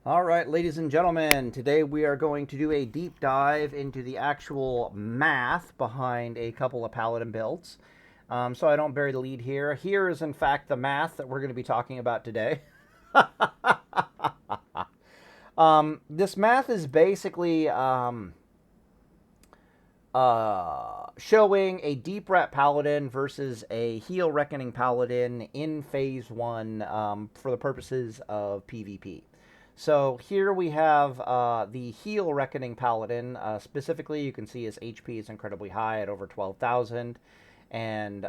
All right, ladies and gentlemen, today we are going to do a deep dive into the actual math behind a couple of Paladin builds. So I don't bury the lead here. Here is, in fact, the math that we're going to be talking about today. This math is basically showing a Deep Ret Paladin versus a Heal Reckoning Paladin in Phase 1 for the purposes of PvP. So here we have the Heal Reckoning Paladin. Specifically, you can see his HP is incredibly high at over 12,000. And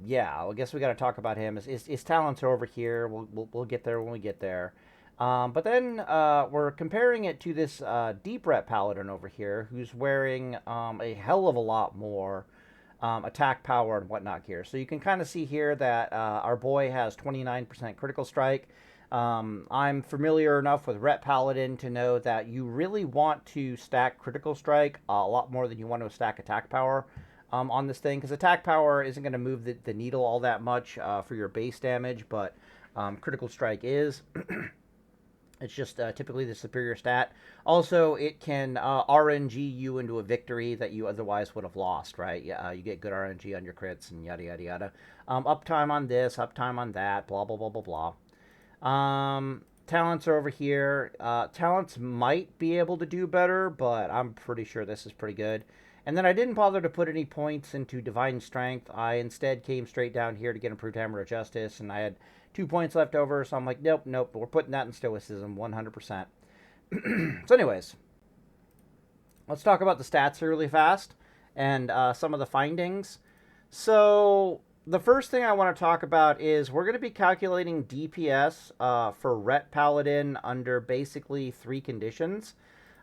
yeah, I guess we got to talk about him. His talents are over here. We'll get there when we get there. But then we're comparing it to this Deep Ret Paladin over here, who's wearing a hell of a lot more attack power and whatnot here. So you can kind of see here that our boy has 29% critical strike. I'm familiar enough with Ret Paladin to know that you really want to stack critical strike a lot more than you want to stack attack power on this thing, because attack power isn't going to move the needle all that much for your base damage, but critical strike is. It's just typically the superior stat. Also, it can RNG you into a victory that you otherwise would have lost, right? Yeah, you get good RNG on your crits and yada, yada, yada. Uptime on this, uptime on that, blah, blah, blah, blah, blah. Talents are over here. Talents might be able to do better, but I'm pretty sure this is pretty good. And then I didn't bother to put any points into Divine Strength. I instead came straight down here to get Improved Hammer of Justice, and I had 2 points left over, so I'm like, nope, nope, we're putting that in Stoicism, 100%. So anyways, let's talk about the stats really fast and some of the findings. So the first thing I want to talk about is we're going to be calculating DPS for Ret Paladin under basically three conditions.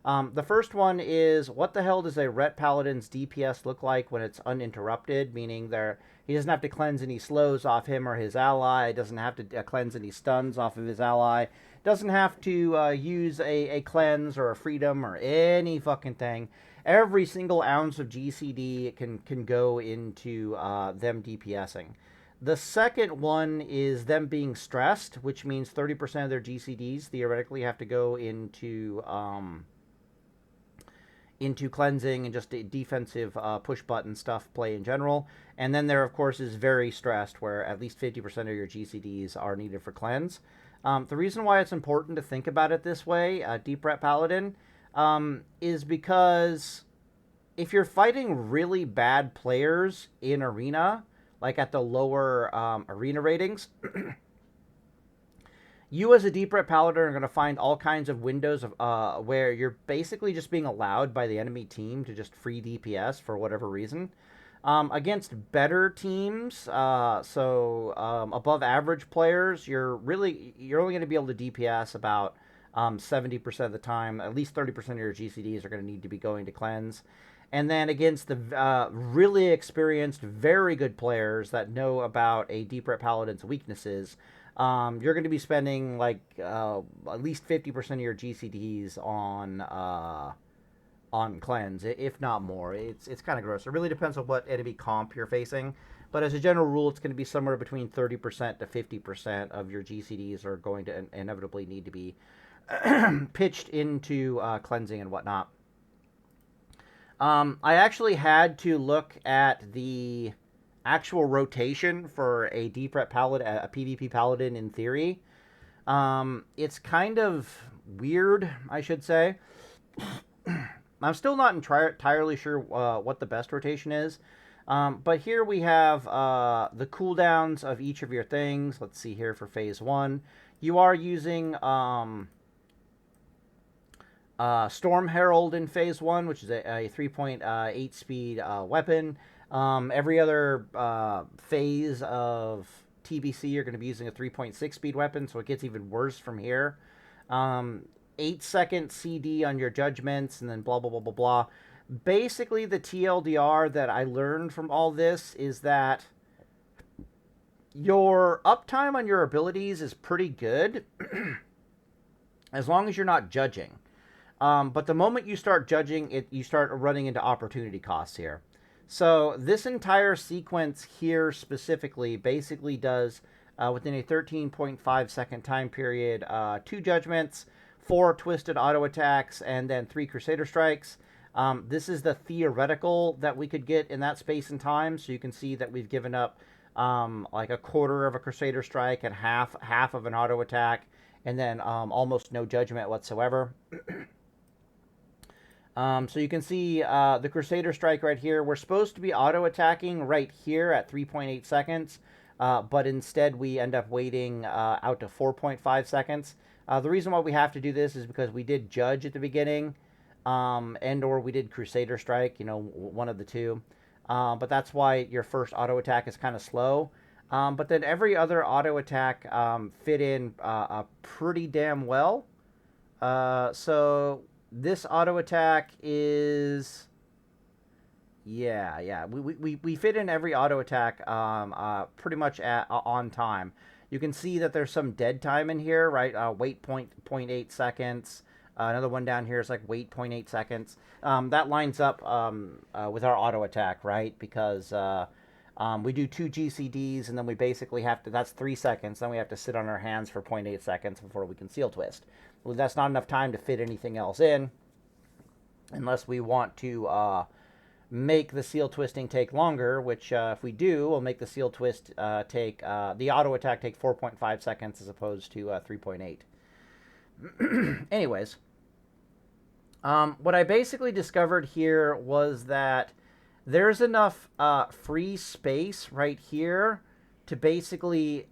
The first one is, what the hell does a Ret Paladin's DPS look like when it's uninterrupted, meaning he doesn't have to cleanse any slows off him or his ally, doesn't have to cleanse any stuns off of his ally, doesn't have to use a cleanse or a freedom or any fucking thing. Every single ounce of GCD can go into them DPSing. The second one is them being stressed, which means 30% of their GCDs theoretically have to go into cleansing and just defensive push button stuff play in general. And then there, of course, is very stressed, where at least 50% of your GCDs are needed for cleanse. The reason why it's important to think about it this way, Deep Ret Paladin, is because if you're fighting really bad players in arena, like at the lower arena ratings, you as a Deep Ret Paladin are going to find all kinds of windows of where you're basically just being allowed by the enemy team to just free DPS for whatever reason. Against better teams, so above average players, you're only going to be able to DPS about 70% of the time. At least 30% of your GCDs are going to need to be going to cleanse. And then against the really experienced, very good players that know about a Deep Ret Paladin's weaknesses, you're going to be spending like at least 50% of your GCDs on cleanse, if not more. It's kind of gross. It really depends on what enemy comp you're facing, but as a general rule, it's going to be somewhere between 30% to 50% of your GCDs are going to inevitably need to be pitched into cleansing and whatnot. I actually had to look at the actual rotation for a Deep Ret Paladin, a PvP Paladin in theory. It's kind of weird, I should say. I'm still not entirely sure what the best rotation is. But here we have the cooldowns of each of your things. Let's see here for Phase 1. You are using Storm Herald in Phase 1, which is a 3.8 speed weapon. Every other phase of TBC, you're going to be using a 3.6 speed weapon, so it gets even worse from here. 8-second CD on your judgments, and then blah, blah, blah, blah, blah. Basically, the TLDR that I learned from all this is that your uptime on your abilities is pretty good as long as you're not judging. But the moment you start judging, you start running into opportunity costs here. So this entire sequence here specifically basically does, within a 13.5 second time period, 2 judgments, 4 twisted auto attacks, and then 3 Crusader Strikes. This is the theoretical that we could get in that space and time, so you can see that we've given up like a quarter of a Crusader Strike and half of an auto attack, and then almost no judgment whatsoever. So you can see the Crusader Strike right here. We're supposed to be auto attacking right here at 3.8 seconds, but instead we end up waiting out to 4.5 seconds. The reason why we have to do this is because we did judge at the beginning, and or we did Crusader Strike, you know, one of the two. But that's why your first auto attack is kind of slow. But then every other auto attack fit in pretty damn well. So this auto attack is, yeah, we fit in every auto attack pretty much on time. You can see that there's some dead time in here, right? Wait 0.8 seconds. Another one down here is like wait 0.8 seconds. That lines up with our auto attack, right? Because we do 2 GCDs, and then we basically have to, that's 3 seconds. Then we have to sit on our hands for 0.8 seconds before we can seal twist. Well, that's not enough time to fit anything else in, unless we want to make the seal twisting take longer, which if we do, we'll make the seal twist take, the auto attack take 4.5 seconds as opposed to 3.8. Anyways, what I basically discovered here was that there's enough free space right here to basically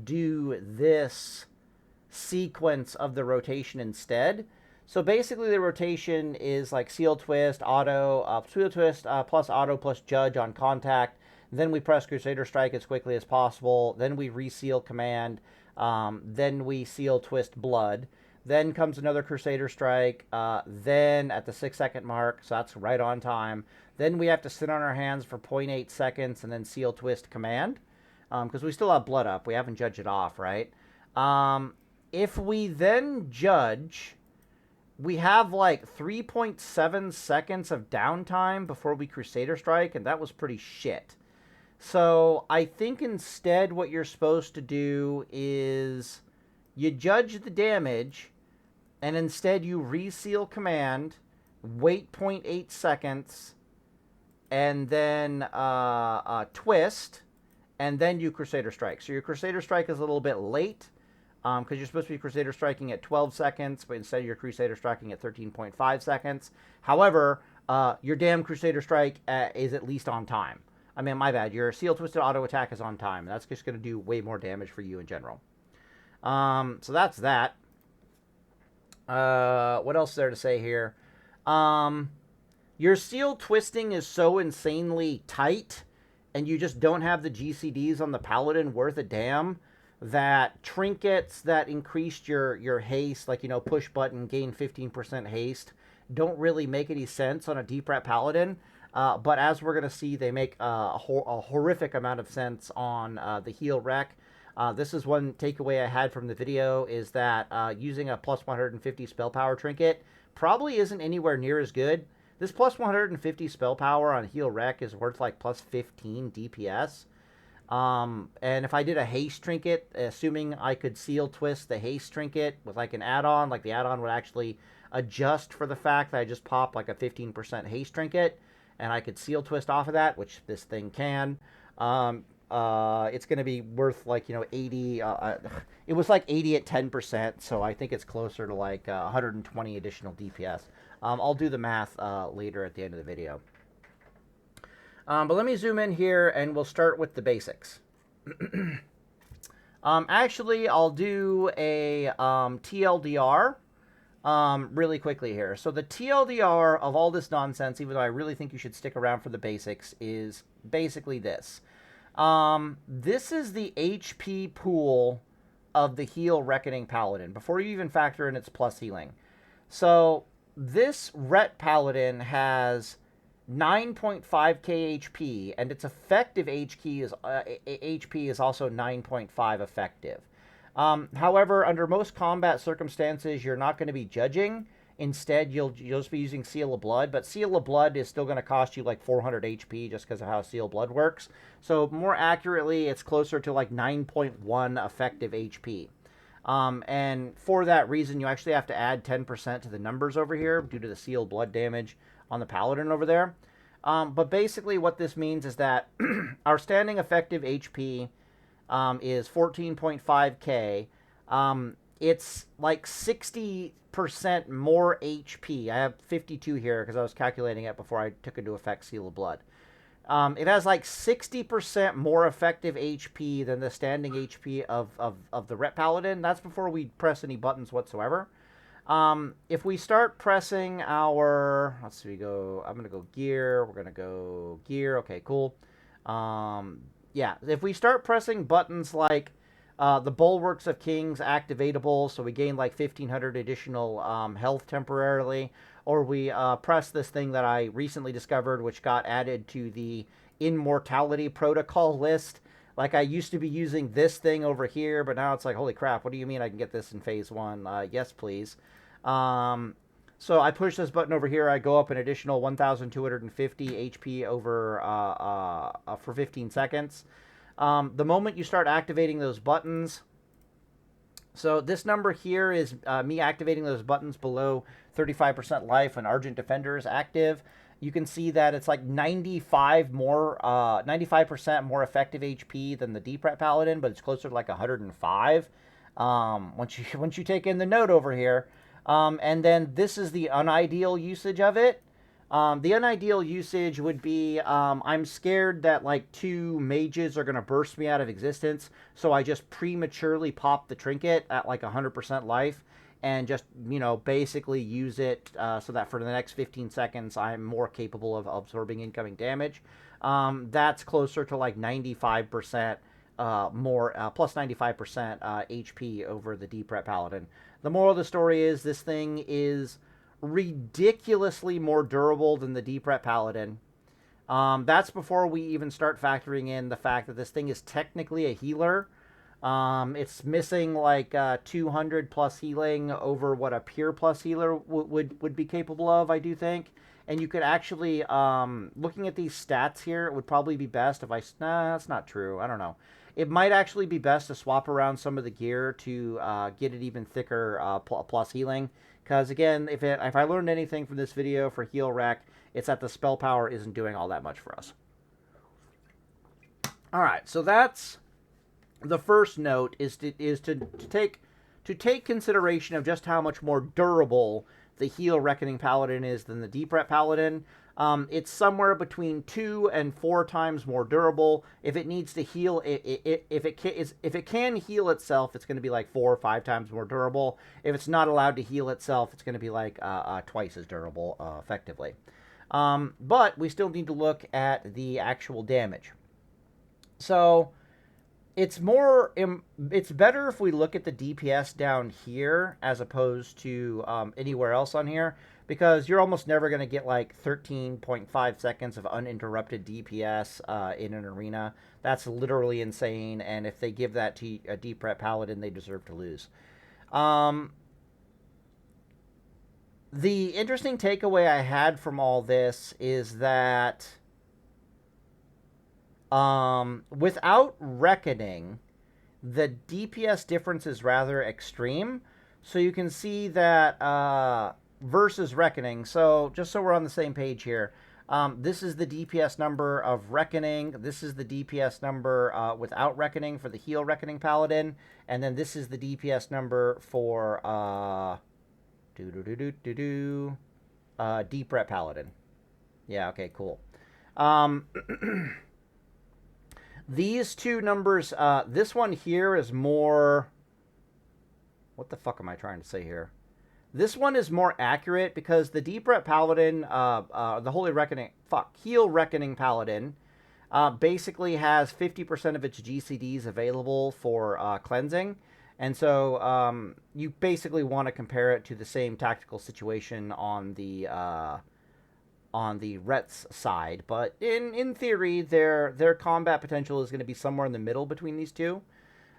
do this sequence of the rotation instead. So basically the rotation is like seal twist, auto, seal twist plus auto plus judge on contact. Then we press Crusader Strike as quickly as possible. Then we reseal command. Then we seal twist blood. Then comes another Crusader Strike. Then at the 6-second mark, so that's right on time. Then we have to sit on our hands for 0.8 seconds and then seal twist command. Because we still have blood up. We haven't judged it off, right? If we then judge, we have like 3.7 seconds of downtime before we Crusader Strike, and that was pretty shit. So I think instead what you're supposed to do is you judge the damage, and instead you reseal command, wait 0.8 seconds, and then twist, and then you Crusader Strike. So your Crusader Strike is a little bit late, because you're supposed to be Crusader Striking at 12 seconds, but instead you're Crusader Striking at 13.5 seconds. However, your damn Crusader Strike is at least on time. I mean, my bad. Your seal twisted auto attack is on time. That's just going to do way more damage for you in general. So that's that. What else is there to say here? Your seal twisting is so insanely tight, and you just don't have the GCDs on the Paladin worth a damn, that trinkets that increased your haste, like, you know, push button, gain 15% haste, don't really make any sense on a Deep Ret Paladin. But as we're going to see, they make a horrific amount of sense on the Heal Reck. This is one takeaway I had from the video, is that using a plus 150 spell power trinket probably isn't anywhere near as good. This plus 150 spell power on Heal Reck is worth like plus 15 DPS. And if I did a haste trinket, assuming I could seal twist the haste trinket with like an add-on, like the add-on would actually adjust for the fact that I just popped like a 15% haste trinket, and I could seal twist off of that, which this thing can. It's going to be worth like, you know, 80. It was like 80 at 10%, so I think it's closer to like 120 additional DPS. I'll do the math later at the end of the video. But let me zoom in here, and we'll start with the basics. Actually, I'll do a TLDR really quickly here. So the TLDR of all this nonsense, even though I really think you should stick around for the basics, is basically this. This is the HP pool of the Heal Reckoning Paladin, before you even factor in its plus healing. So this Ret Paladin has 9.5k HP, and its effective HP is also 9.5 effective. However, under most combat circumstances, you're not going to be judging. Instead, you'll just be using Seal of Blood, but Seal of Blood is still going to cost you like 400 HP just because of how Seal of Blood works. So more accurately, it's closer to like 9.1 effective HP. And for that reason, you actually have to add 10% to the numbers over here due to the sealed blood damage on the Paladin over there. But basically what this means is that our standing effective HP is 14.5k. It's like 60% more HP. I have 52 here because I was calculating it before I took into effect Seal of Blood. It has like 60% more effective HP than the standing HP of the Ret Paladin. That's before we press any buttons whatsoever. If we start pressing our, let's see, I'm going to go gear. We're going to go gear. Okay, cool. Yeah, if we start pressing buttons like the Bulwarks of Kings activatable, so we gain like 1,500 additional health temporarily, or we press this thing that I recently discovered, which got added to the Immortality Protocol list. Like, I used to be using this thing over here, but now it's like, holy crap, what do you mean I can get this in phase 1? Yes, please. So I push this button over here, I go up an additional 1,250 HP over for 15 seconds. The moment you start activating those buttons, so this number here is me activating those buttons below 35% life when Argent Defender is active. You can see that it's like 95% more effective HP than the Deep Ret Paladin, but it's closer to like 105 once you take in the note over here. And then this is the unideal usage of it. The unideal usage would be, I'm scared that like 2 mages are going to burst me out of existence, so I just prematurely pop the trinket at like 100% life and just, basically use it so that for the next 15 seconds I'm more capable of absorbing incoming damage. That's closer to like 95% more, plus 95% HP over the Deep Ret Paladin. The moral of the story is this thing is ridiculously more durable than the Deep Ret Paladin. That's before we even start factoring in the fact that this thing is technically a healer. It's missing like 200 plus healing over what a pure plus healer would be capable of, I do think. And you could actually, looking at these stats here, it would probably be best if nah, that's not true. I don't know. It might actually be best to swap around some of the gear to get it even thicker plus healing. Because again, if I learned anything from this video for Heal Reck, it's that the spell power isn't doing all that much for us. All right, so that's the first note is to take consideration of just how much more durable the Heal Reckoning Paladin is than the Deep Ret Paladin. It's somewhere between 2 and 4 times more durable. If it needs to heal, if it can heal itself, it's going to be like 4 or 5 times more durable. If it's not allowed to heal itself, it's going to be like twice as durable, effectively. But we still need to look at the actual damage. So it's better if we look at the DPS down here as opposed to anywhere else on here, because you're almost never going to get like 13.5 seconds of uninterrupted DPS in an arena. That's literally insane, and if they give that to a Deep Ret Paladin, they deserve to lose. The interesting takeaway I had from all this is that without Reckoning, the DPS difference is rather extreme. So you can see that versus Reckoning. So just so we're on the same page here, this is the DPS number of Reckoning. This is the DPS number without Reckoning for the Heal Reckoning Paladin. And then this is the DPS number for Deep Ret Paladin. Yeah, okay, cool. These two numbers, this one here is more... What the fuck am I trying to say here? This one is more accurate because the Deep Ret Paladin, the Holy Reckoning... Heal Reckoning Paladin basically has 50% of its GCDs available for cleansing. And so you basically want to compare it to the same tactical situation on the Ret's side, but in theory, their combat potential is going to be somewhere in the middle between these two.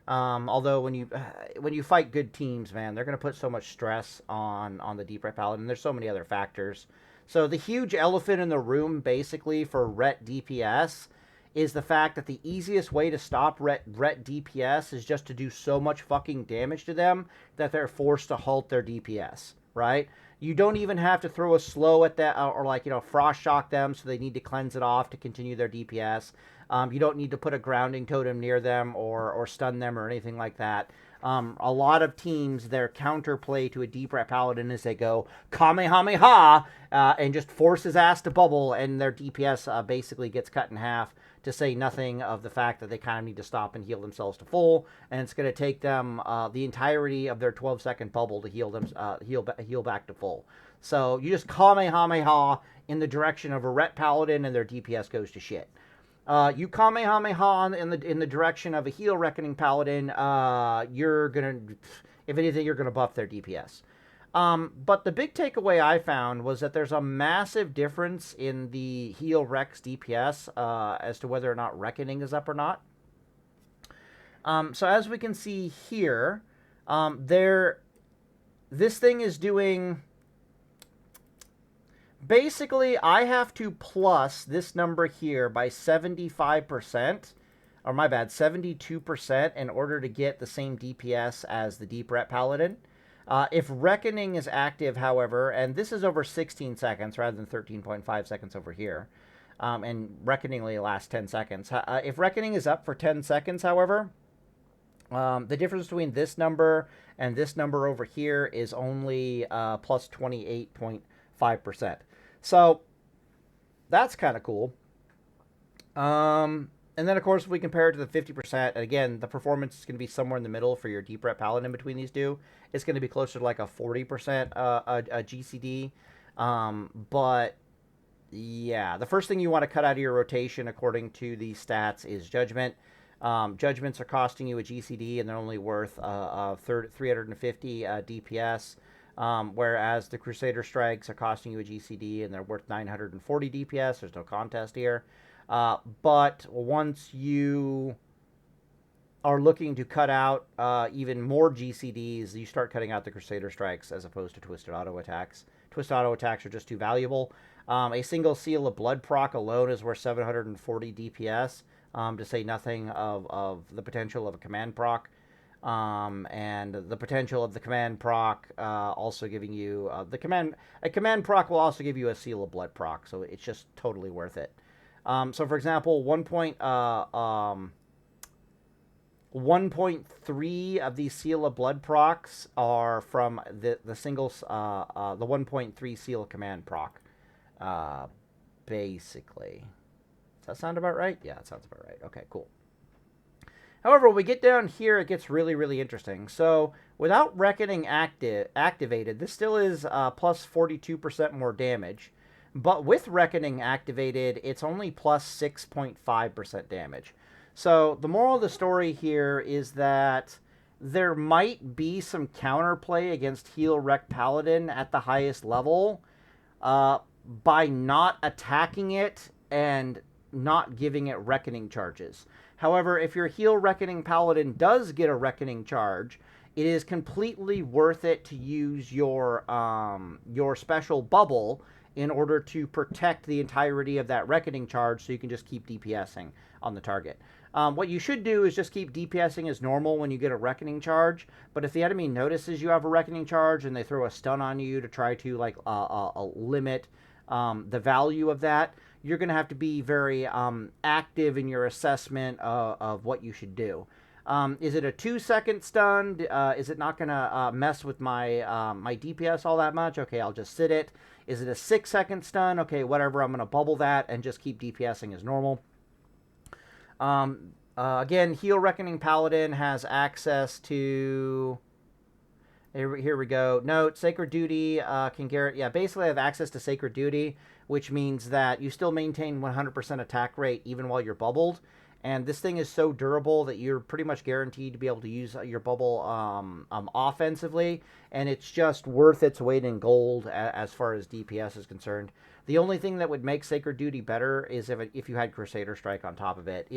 Although when you fight good teams, man, they're going to put so much stress on the Deep Ret Paladin. There's so many other factors. So the huge elephant in the room, basically, for Ret DPS is the fact that the easiest way to stop Ret DPS is just to do so much fucking damage to them that they're forced to halt their DPS, right? You don't even have to throw a slow at that, or like, frost shock them so they need to cleanse it off to continue their DPS. You don't need to put a grounding totem near them or stun them or anything like that. A lot of teams, their counterplay to a Deep Ret Paladin is they go Kamehameha and just force his ass to bubble, and their DPS basically gets cut in half, to say nothing of the fact that they kind of need to stop and heal themselves to full, and it's going to take them the entirety of their 12-second bubble to heal back to full. So you just Kamehameha in the direction of a Ret Paladin, and their DPS goes to shit. You Kamehameha in the direction of a Heal Reckoning Paladin, you're gonna, if anything, you're gonna buff their DPS. But the big takeaway I found was that there's a massive difference in the Heal Reck's DPS as to whether or not Reckoning is up or not. So as we can see here, this thing is doing... Basically, I have to plus this number here by 75%, or my bad, 72% in order to get the same DPS as the Deep Ret Paladin. If Reckoning is active, however, and this is over 16 seconds rather than 13.5 seconds over here, and Reckoning only lasts 10 seconds. If Reckoning is up for 10 seconds, however, the difference between this number and this number over here is only plus 28.5%. So that's kind of cool. And then, of course, if we compare it to the 50%, and again, the performance is going to be somewhere in the middle for your Deep Ret Paladin between these two. It's going to be closer to like a 40% a GCD. But, yeah, the first thing you want to cut out of your rotation, according to these stats, is Judgment. Judgments are costing you a GCD, and they're only worth 350 DPS. Whereas the Crusader Strikes are costing you a GCD, and they're worth 940 DPS. There's no contest here. But once you are looking to cut out even more GCDs, you start cutting out the Crusader Strikes as opposed to Twisted Auto Attacks. Twisted Auto Attacks are just too valuable. A single Seal of Blood proc alone is worth 740 DPS, to say nothing of the potential of a command proc. And the potential of the command proc also giving you a command proc will also give you a Seal of Blood proc, so it's just totally worth it. So for example, 1.3 of these Seal of Blood procs are from the 1.3 Seal command proc, basically. Does that sound about right? Yeah, it sounds about right. Okay, cool. However, when we get down here, it gets really, really interesting. So, without Reckoning activated, this still is plus 42% more damage. But with Reckoning activated, it's only plus 6.5% damage. So, the moral of the story here is that there might be some counterplay against Heal Reck Paladin at the highest level by not attacking it and not giving it Reckoning charges. However, if your Heal Reckoning Paladin does get a Reckoning charge, it is completely worth it to use your special bubble in order to protect the entirety of that Reckoning charge, so you can just keep DPSing on the target. What you should do is just keep DPSing as normal when you get a Reckoning charge, but if the enemy notices you have a Reckoning charge and they throw a stun on you to try to limit the value of that, you're going to have to be very active in your assessment of what you should do. Is it a 2-second stun? Is it not going to mess with my my DPS all that much? Okay, I'll just sit it. Is it a 6-second stun? Okay, whatever, I'm going to bubble that and just keep DPSing as normal. Again, Heal Reckoning Paladin has access to... Here we go. Note, Sacred Duty can guarantee... Yeah, basically I have access to Sacred Duty, which means that you still maintain 100% attack rate even while you're bubbled. And this thing is so durable that you're pretty much guaranteed to be able to use your bubble offensively. And it's just worth its weight in gold as far as DPS is concerned. The only thing that would make Sacred Duty better is if you had Crusader Strike on top of it.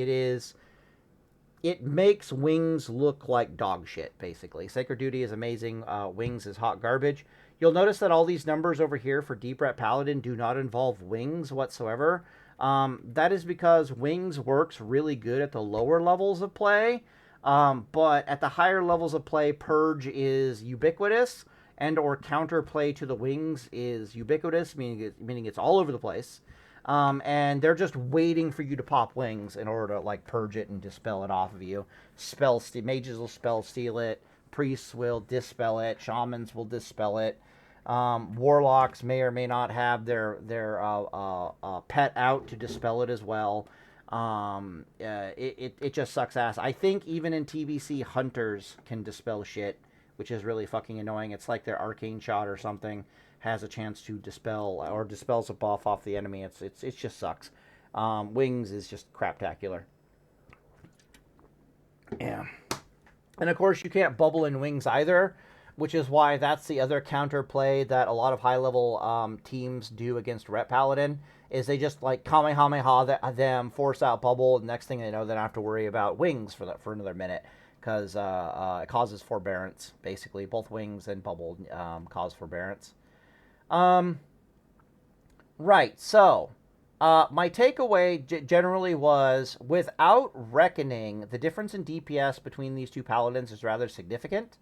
It makes Wings look like dog shit, basically. Sacred Duty is amazing. Wings is hot garbage. You'll notice that all these numbers over here for Deep Ret Paladin do not involve Wings whatsoever. That is because Wings works really good at the lower levels of play, but at the higher levels of play, Purge is ubiquitous, and or counterplay to the Wings is ubiquitous, meaning it's all over the place. And they're just waiting for you to pop Wings in order to like purge it and dispel it off of you. Mages will spell steal it, priests will dispel it, shamans will dispel it. Warlocks may or may not have their pet out to dispel it as well. It just sucks ass. I think even in TBC, hunters can dispel shit, which is really fucking annoying. It's like their arcane shot or something has a chance to dispel or dispels a buff off the enemy. It just sucks. Wings is just craptacular. Yeah. And of course, you can't bubble in Wings either, which is why that's the other counterplay that a lot of high-level teams do against Ret Paladin, is they just like Kamehameha them, force out bubble, and next thing they know, they don't have to worry about Wings for another minute, because it causes forbearance, basically. Both Wings and bubble cause forbearance. Right, so my takeaway generally was, without Reckoning, the difference in DPS between these two paladins is rather significant.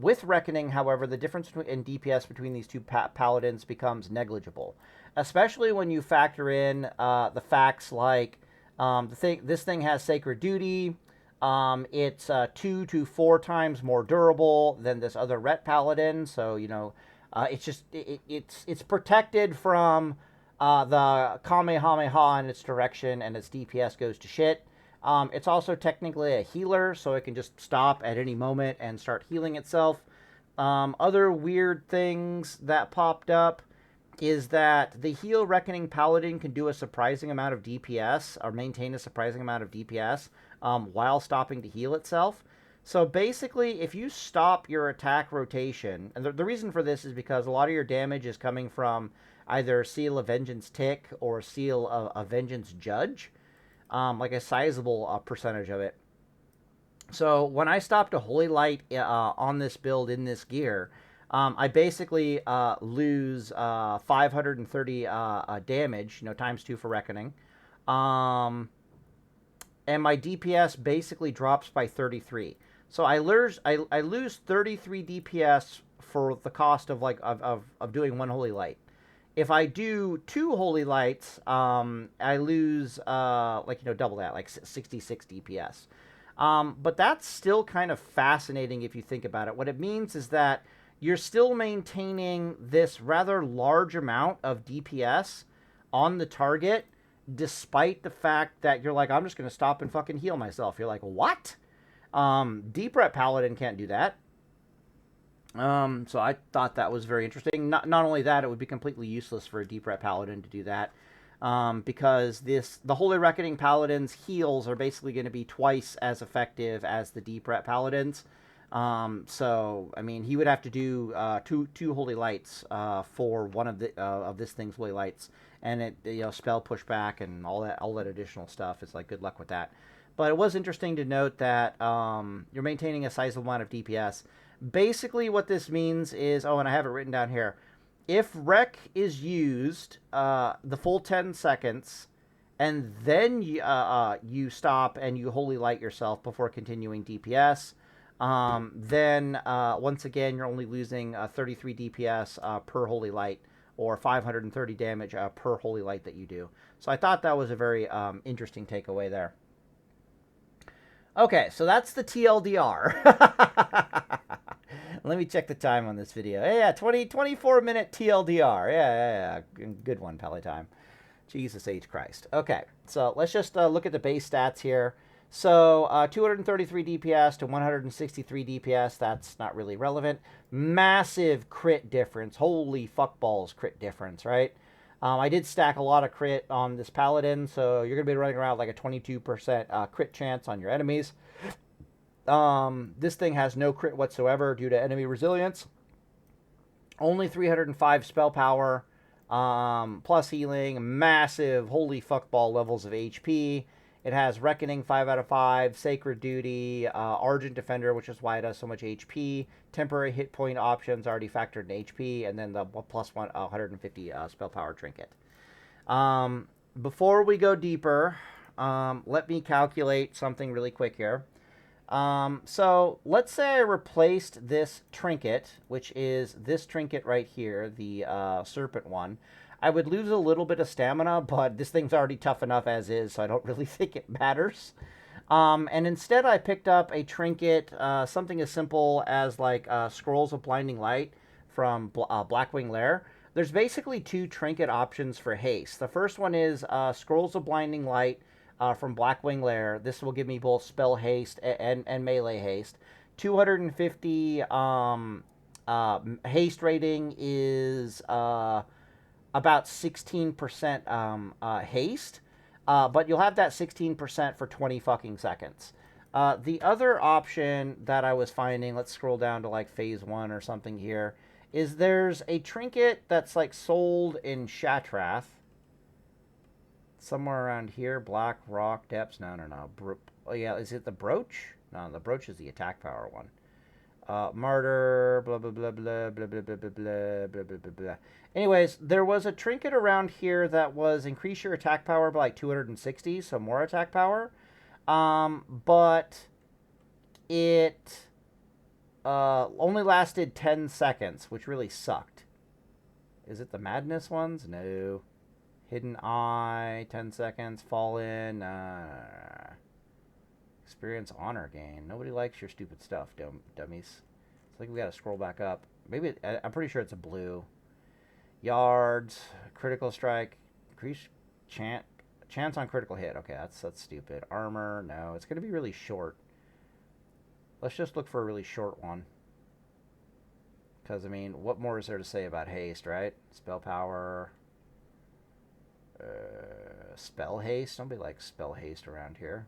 With Reckoning, however, the difference in DPS between these two paladins becomes negligible, especially when you factor in the facts like this thing has Sacred Duty. It's 2 to 4 times more durable than this other Ret Paladin, so you know it's protected from the Kamehameha in its direction, and its DPS goes to shit. It's also technically a healer, so it can just stop at any moment and start healing itself. Other weird things that popped up is that the Heal Reckoning Paladin can do a surprising amount of DPS, or maintain a surprising amount of DPS, while stopping to heal itself. So basically, if you stop your attack rotation, and the reason for this is because a lot of your damage is coming from either Seal of Vengeance Tick or Seal of Vengeance Judge, like a sizable percentage of it. So when I stopped a Holy Light on this build in this gear, I basically lose 530 damage, times 2 for Reckoning. And my DPS basically drops by 33. So I lose 33 DPS for the cost of of doing 1 Holy Light. If I do 2 Holy Lights, I lose double that, like 66 DPS. But that's still kind of fascinating if you think about it. What it means is that you're still maintaining this rather large amount of DPS on the target, despite the fact that you're like, I'm just going to stop and fucking heal myself. You're like, what? Deep Ret Paladin can't do that. So I thought that was very interesting. Not only that, it would be completely useless for a Deep Ret Paladin to do that. Because the Holy Reckoning Paladin's heals are basically going to be twice as effective as the Deep Ret Paladin's. So I mean, he would have to do two Holy Lights for one of this thing's Holy Lights, and it spell pushback and all that additional stuff. It's like, good luck with that. But it was interesting to note that you're maintaining a sizable amount of DPS. Basically, what this means is, and I have it written down here. If Rec is used the full 10 seconds, and then you stop and you Holy Light yourself before continuing DPS, then once again you're only losing 33 DPS per Holy Light, or 530 damage per Holy Light that you do. So I thought that was a very interesting takeaway there. Okay, so that's the TLDR. Let me check the time on this video. Yeah, 24-minute TLDR. Yeah. Good one, Peloton. Jesus H. Christ. Okay, so let's just look at the base stats here. So 233 DPS to 163 DPS. That's not really relevant. Massive crit difference. Holy fuckballs crit difference, right? I did stack a lot of crit on this Paladin, so you're going to be running around like a 22% crit chance on your enemies. This thing has no crit whatsoever due to enemy resilience. Only 305 spell power, plus healing, massive holy fuckball levels of HP. It has Reckoning 5 out of 5, Sacred Duty, Argent Defender, which is why it has so much HP. Temporary hit point options already factored in HP, and then the plus 150 spell power trinket. before we go deeper, let me calculate something really quick here. So let's say I replaced this trinket, which is this trinket right here, the serpent one. I would lose a little bit of stamina, but this thing's already tough enough as is, so I don't really think it matters. And instead I picked up a trinket, something as simple as like Scrolls of Blinding Light from Blackwing Lair. There's basically two trinket options for haste. The first one is Scrolls of Blinding Light from Blackwing Lair. This will give me both spell haste and melee haste. 250 haste rating is about 16% haste. But you'll have that 16% for 20 fucking seconds. The other option that I was finding, let's scroll down to like phase 1 or something here, is there's a trinket that's like sold in Shatrath. Somewhere around here, Black Rock Depths. No. Oh yeah, is it the brooch? No, the brooch is the attack power one. Martyr, blah, blah, blah, blah, blah, blah, blah, blah, blah, blah, blah, blah, blah. Anyways, there was a trinket around here that was increase your attack power by like 260, so more attack power. But it only lasted 10 seconds, which really sucked. Is it the Madness ones? No. Hidden Eye, 10 seconds. Fallen. Experience honor gain. Nobody likes your stupid stuff, dummies. It's like we gotta scroll back up. Maybe I'm pretty sure it's a blue. Yards, critical strike, increase chance on critical hit. Okay, that's stupid. Armor, no, it's gonna be really short. Let's just look for a really short one. Because I mean, what more is there to say about haste, right? Spell power. Spell haste. Nobody likes spell haste around here.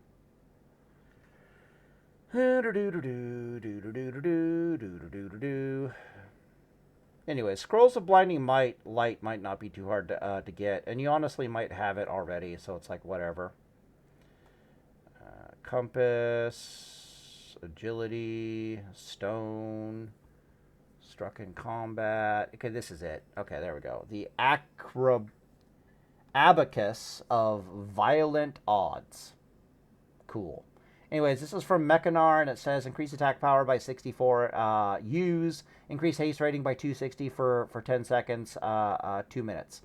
Anyway, Scrolls of Blinding Light might not be too hard to get, and you honestly might have it already, so it's like whatever. Compass, agility, stone, struck in combat. Okay, this is it. Okay, there we go. The Abacus of Violent Odds. Cool. Anyways, this is from Mechanar, and it says increase attack power by 64. Use increase haste rating by 260 for 10 seconds, 2 minutes.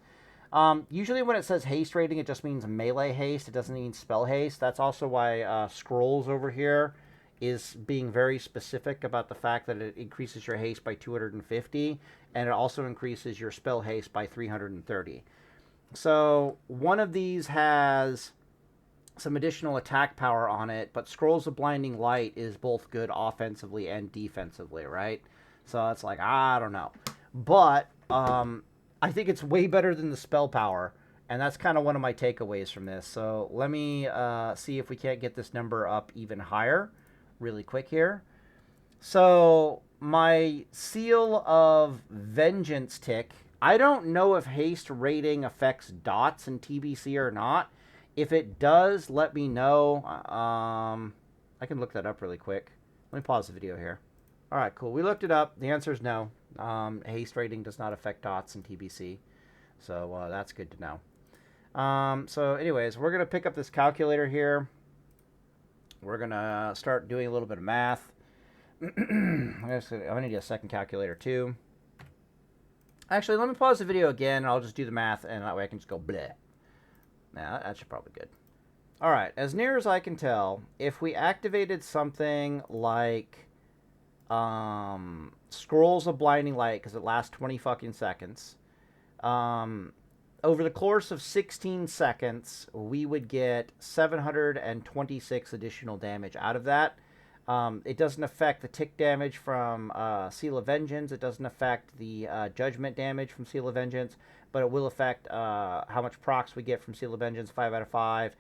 Usually when it says haste rating, it just means melee haste. It doesn't mean spell haste. That's also why Scrolls over here is being very specific about the fact that it increases your haste by 250, and it also increases your spell haste by 330. So one of these has some additional attack power on it, but Scrolls of Blinding Light is both good offensively and defensively, right? So it's like, I don't know. But I think it's way better than the spell power, and that's kind of one of my takeaways from this. So let me see if we can't get this number up even higher really quick here. So my Seal of Vengeance tick, I don't know if haste rating affects dots in TBC or not. If it does, let me know. I can look that up really quick. Let me pause the video here. All right, cool. We looked it up. The answer is no. Haste rating does not affect dots in TBC. So that's good to know. So anyways, we're going to pick up this calculator here. We're going to start doing a little bit of math. I'm going to need a second calculator too. Actually, let me pause the video again, and I'll just do the math, and that way I can just go bleh. Now, that should probably be good. All right, as near as I can tell, if we activated something like Scrolls of Blinding Light, because it lasts 20 fucking seconds, over the course of 16 seconds, we would get 726 additional damage out of that. It doesn't affect the tick damage from Seal of Vengeance. It doesn't affect the judgment damage from Seal of Vengeance, but it will affect how much procs we get from Seal of Vengeance, 5 out of 5,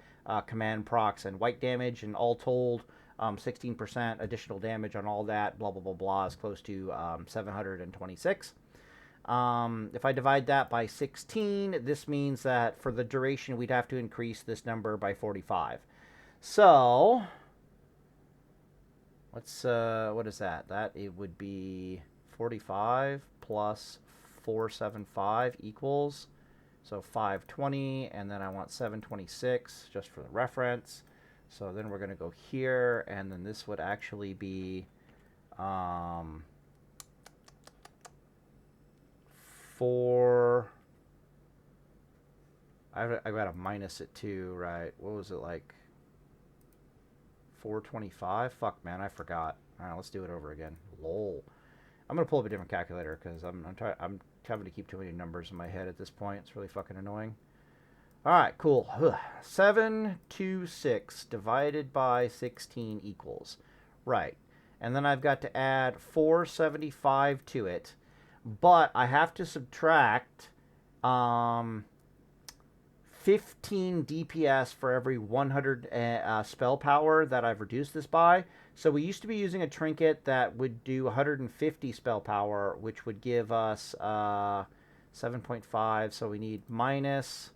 command procs, and white damage, and all told, 16% additional damage on all that, blah, blah, blah, blah, is close to 726. If I divide that by 16, this means that for the duration, we'd have to increase this number by 45. So let's, what is that? That it would be 45 plus 475 equals So 520, and then I want 726 just for the reference. So then we're going to go here, and then this would actually be 4. I got to minus it too, right? What was it like? 425? Fuck, man, I forgot. All right, let's do it over again. Lol. I'm gonna pull up a different calculator because I'm having to keep too many numbers in my head at this point. It's really fucking annoying. All right, cool. 726 divided by 16 equals. Right. And then I've got to add 475 to it. But I have to subtract 15 DPS for every 100 spell power that I've reduced this by. So we used to be using a trinket that would do 150 spell power, which would give us 7.5. So we need minus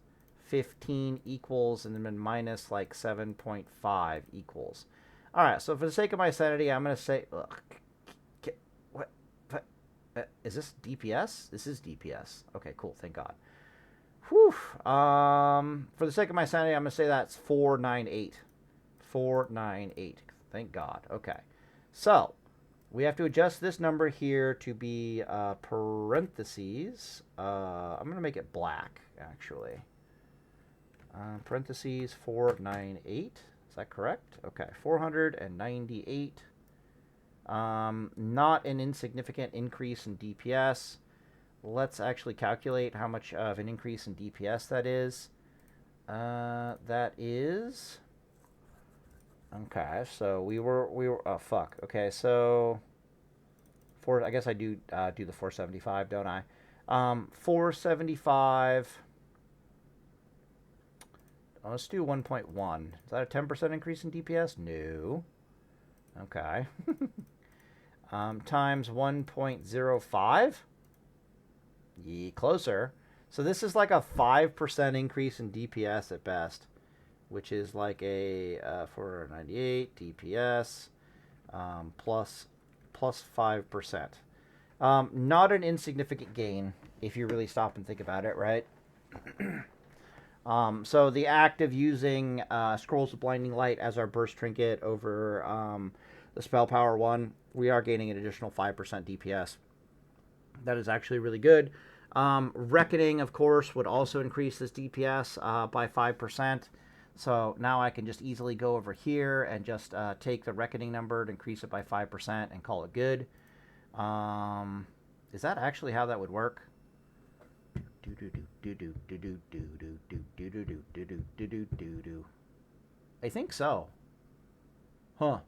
15 equals, and then minus like 7.5 equals. All right, so for the sake of my sanity, I'm going to say, what? Is this DPS? This is DPS. Okay, cool. Thank God. Whew. For the sake of my sanity, I'm going to say that's 498. 498. Thank God. Okay. So, we have to adjust this number here to be parentheses. I'm going to make it black, actually. Parentheses 498. Is that correct? Okay. 498. Not an insignificant increase in DPS. Let's actually calculate how much of an increase in DPS that is. That is... Okay, so we were... Oh, fuck. Okay, so... I guess I do do the 475, don't I? 475... Let's do 1.1. Is that a 10% increase in DPS? No. Okay. Times 1.05? Yeah, closer. So this is like a 5% increase in DPS at best, which is like a 498 DPS plus 5%. Not an insignificant gain if you really stop and think about it, right? So the act of using Scrolls of Blinding Light as our burst trinket over the spell power one, we are gaining an additional 5% DPS. That is actually really good. Reckoning, of course, would also increase this DPS by 5%. So now I can just easily go over here and just take the reckoning number and increase it by 5% and call it good. Is that actually how that would work? I think so. Huh.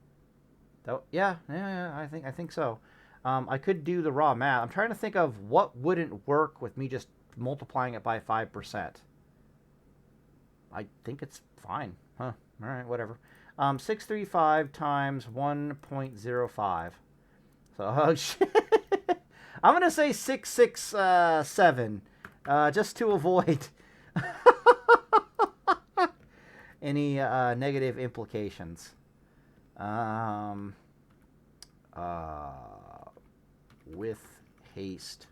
Yeah, I think so. I could do the raw math. I'm trying to think of what wouldn't work with me just multiplying it by 5%. I think it's fine. Huh. All right, whatever. 635 times 1.05. So, oh, shit. I'm going to say 667, just to avoid any negative implications. With haste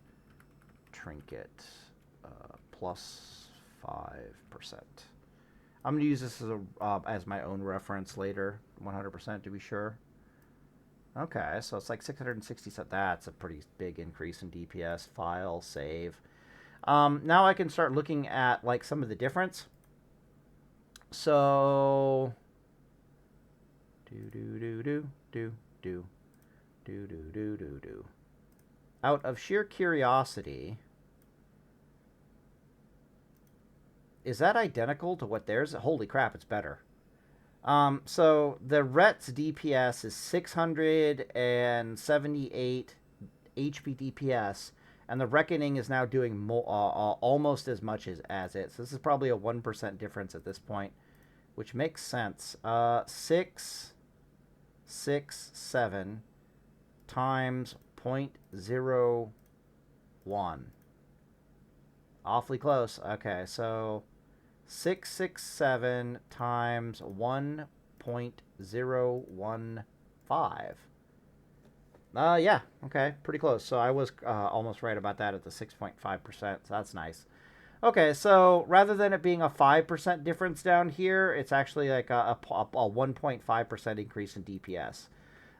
trinket plus 5%. I'm going to use this as my own reference later, 100% to be sure. Okay, so it's like 667. That's a pretty big increase in DPS. File, save. Now I can start looking at like some of the difference. So out of sheer curiosity, is that identical to what theirs? Holy crap, it's better. So the Ret's DPS is 678 HP DPS, and the Reckoning is now doing almost as much as it. So this is probably a 1% difference at this point, which makes sense. 667 times 0.01. Awfully close. Okay, so 667 times 1.015. Yeah, okay, pretty close. So I was almost right about that at the 6.5%, so that's nice. Okay, so rather than it being a 5% difference down here, it's actually like a 1.5% increase in DPS.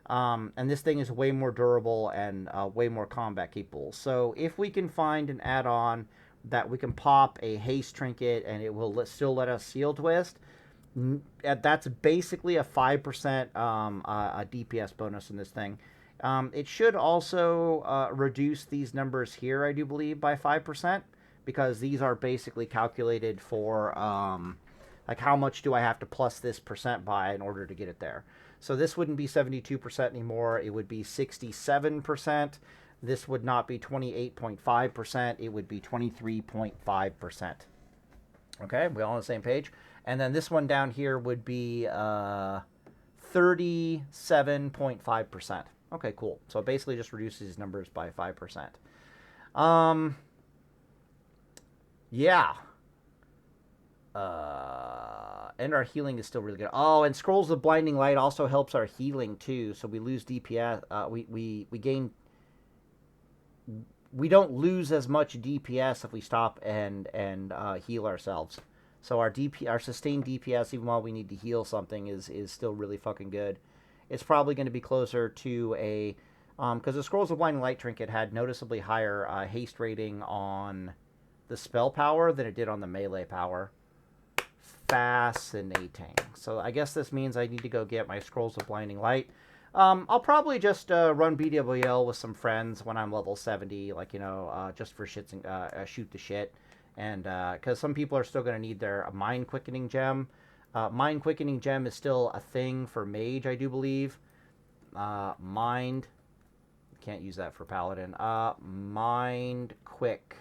And this thing is way more durable and way more combat capable. So if we can find an add-on that we can pop a haste trinket and it will still let us seal twist, that's basically a 5% a DPS bonus in this thing. It should also reduce these numbers here, I do believe, by 5%, because these are basically calculated for like how much do I have to plus this percent by in order to get it there. So this wouldn't be 72% anymore. It would be 67%. This would not be 28.5%. It would be 23.5%. Okay, we all on the same page. And then this one down here would be 37.5%. Okay, cool. So it basically just reduces these numbers by 5%. Yeah. And our healing is still really good. Oh, and Scrolls of Blinding Light also helps our healing too. So we lose DPS. We gain. We don't lose as much DPS if we stop and heal ourselves. So our sustained DPS, even while we need to heal something, is still really fucking good. It's probably going to be closer to a because the Scrolls of Blinding Light trinket had noticeably higher haste rating on the spell power than it did on the melee power. Fascinating. So I guess this means I need to go get my Scrolls of Blinding Light. I'll probably just run BWL with some friends when I'm level 70, like, you know, just for shits and shoot the shit. And because some people are still going to need their Mind Quickening Gem. Mind Quickening Gem is still a thing for Mage, I do believe. Mind. Can't use that for Paladin. Mind Quick.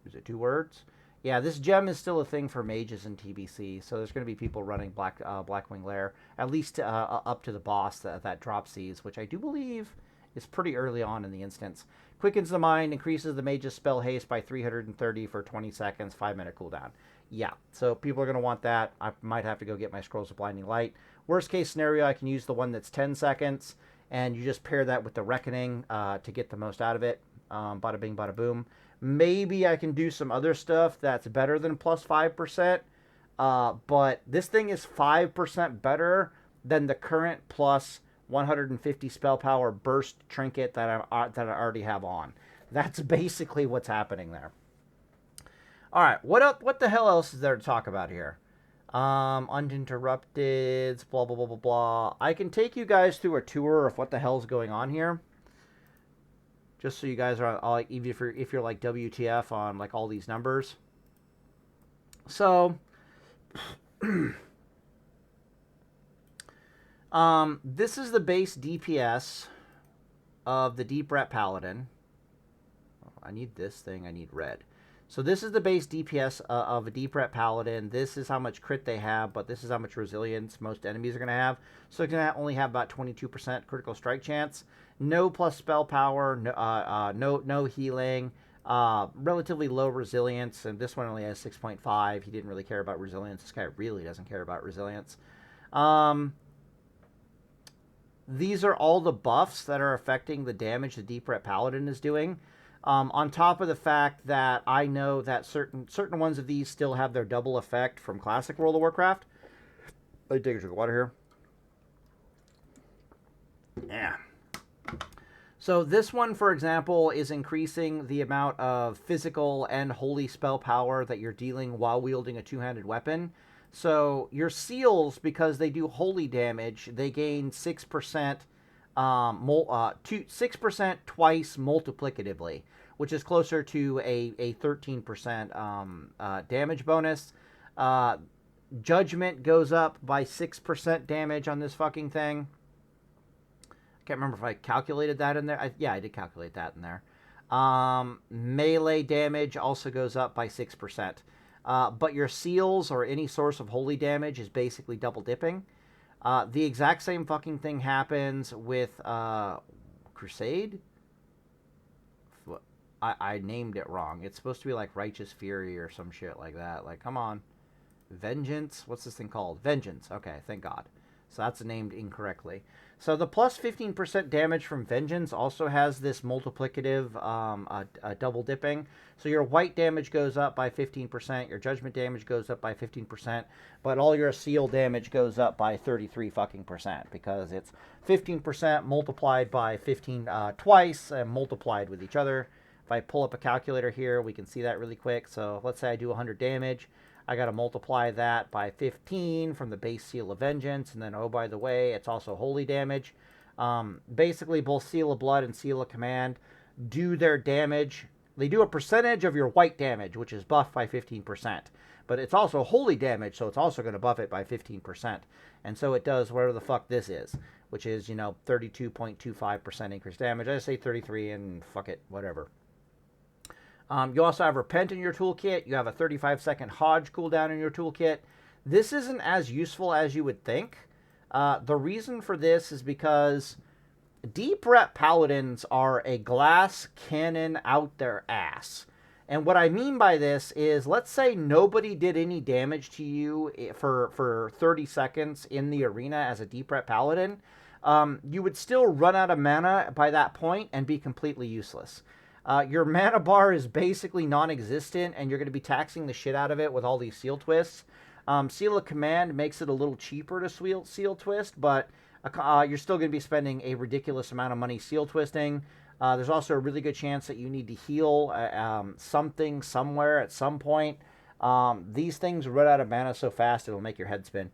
Is it 2 words? Yeah, this gem is still a thing for mages in TBC, so there's going to be people running Blackwing Lair, at least up to the boss that drops these, which I do believe is pretty early on in the instance. Quickens the mind, increases the mage's spell haste by 330 for 20 seconds, 5-minute cooldown. Yeah, so people are going to want that. I might have to go get my Scrolls of Blinding Light. Worst case scenario, I can use the one that's 10 seconds, and you just pair that with the Reckoning to get the most out of it. Bada bing, bada boom. Maybe I can do some other stuff that's better than plus 5%. But this thing is 5% better than the current plus 150 spell power burst trinket that I already have on. That's basically what's happening there. All right, what the hell else is there to talk about here? Uninterrupted, blah, blah, blah, blah, blah. I can take you guys through a tour of what the hell's going on here. Just so you guys are, even if you're like WTF on like all these numbers. So, this is the base DPS of the Deep Ret Paladin. Oh, I need this thing. I need red. So this is the base DPS of a Deep Ret Paladin. This is how much crit they have, but this is how much resilience most enemies are going to have. So it's going to only have about 22% critical strike chance. No plus spell power, no healing, relatively low resilience, and this one only has 6.5. He didn't really care about resilience. This guy really doesn't care about resilience. These are all the buffs that are affecting the damage the Deep Ret Paladin is doing. On top of the fact that I know that certain ones of these still have their double effect from Classic World of Warcraft. Let me take a drink of water here. Yeah. So this one, for example, is increasing the amount of physical and holy spell power that you're dealing while wielding a two-handed weapon. So your seals, because they do holy damage, they gain 6%, 6% twice multiplicatively, which is closer to a 13% damage bonus. Judgment goes up by 6% damage on this fucking thing. Can't remember if I calculated that in there. Yeah, I did calculate that in there. Melee damage also goes up by 6%. But your seals or any source of holy damage is basically double dipping. The exact same fucking thing happens with Crusade. I named it wrong. It's supposed to be like Righteous Fury or some shit like that. Like, come on. Vengeance? What's this thing called? Vengeance. Okay, thank God. So that's named incorrectly. So the plus 15% damage from Vengeance also has this multiplicative double dipping. So your white damage goes up by 15%, your judgment damage goes up by 15%, but all your seal damage goes up by 33 fucking percent because it's 15% multiplied by 15 twice and multiplied with each other. If I pull up a calculator here, we can see that really quick. So let's say I do 100 damage. I got to multiply that by 15 from the base Seal of Vengeance. And then, oh, by the way, it's also holy damage. Basically, both Seal of Blood and Seal of Command do their damage. They do a percentage of your white damage, which is buffed by 15%. But it's also holy damage, so it's also going to buff it by 15%. And so it does whatever the fuck this is, which is, 32.25% increased damage. I just say 33 and fuck it, whatever. You also have Repent in your toolkit. You have a 35-second Hodge cooldown in your toolkit. This isn't as useful as you would think. The reason for this is because Deep Ret Paladins are a glass cannon out their ass. And what I mean by this is, let's say nobody did any damage to you for 30 seconds in the arena as a Deep Ret Paladin. You would still run out of mana by that point and be completely useless. Your mana bar is basically non-existent, and you're going to be taxing the shit out of it with all these seal twists. Seal of Command makes it a little cheaper to seal twist, but you're still going to be spending a ridiculous amount of money seal twisting. There's also a really good chance that you need to heal something somewhere at some point. These things run out of mana so fast it'll make your head spin.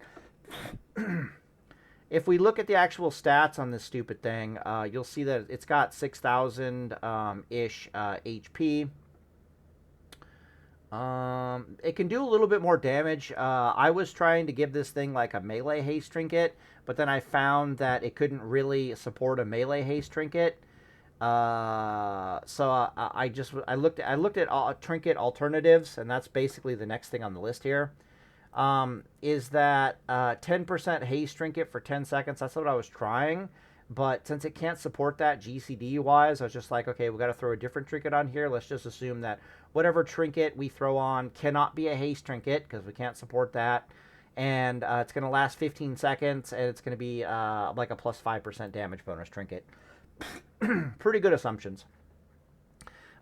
If we look at the actual stats on this stupid thing, you'll see that it's got 6,000-ish HP. It can do a little bit more damage. I was trying to give this thing like a melee haste trinket, but then I found that it couldn't really support a melee haste trinket. So I looked at trinket alternatives, and that's basically the next thing on the list here. Is that 10% haste trinket for 10 seconds. That's what I was trying, but since it can't support that GCD wise, I was just like, okay, we got to throw a different trinket on here. Let's just assume that whatever trinket we throw on cannot be a haste trinket because we can't support that, and it's going to last 15 seconds, and it's going to be like a plus 5% damage bonus trinket. Pretty good assumptions.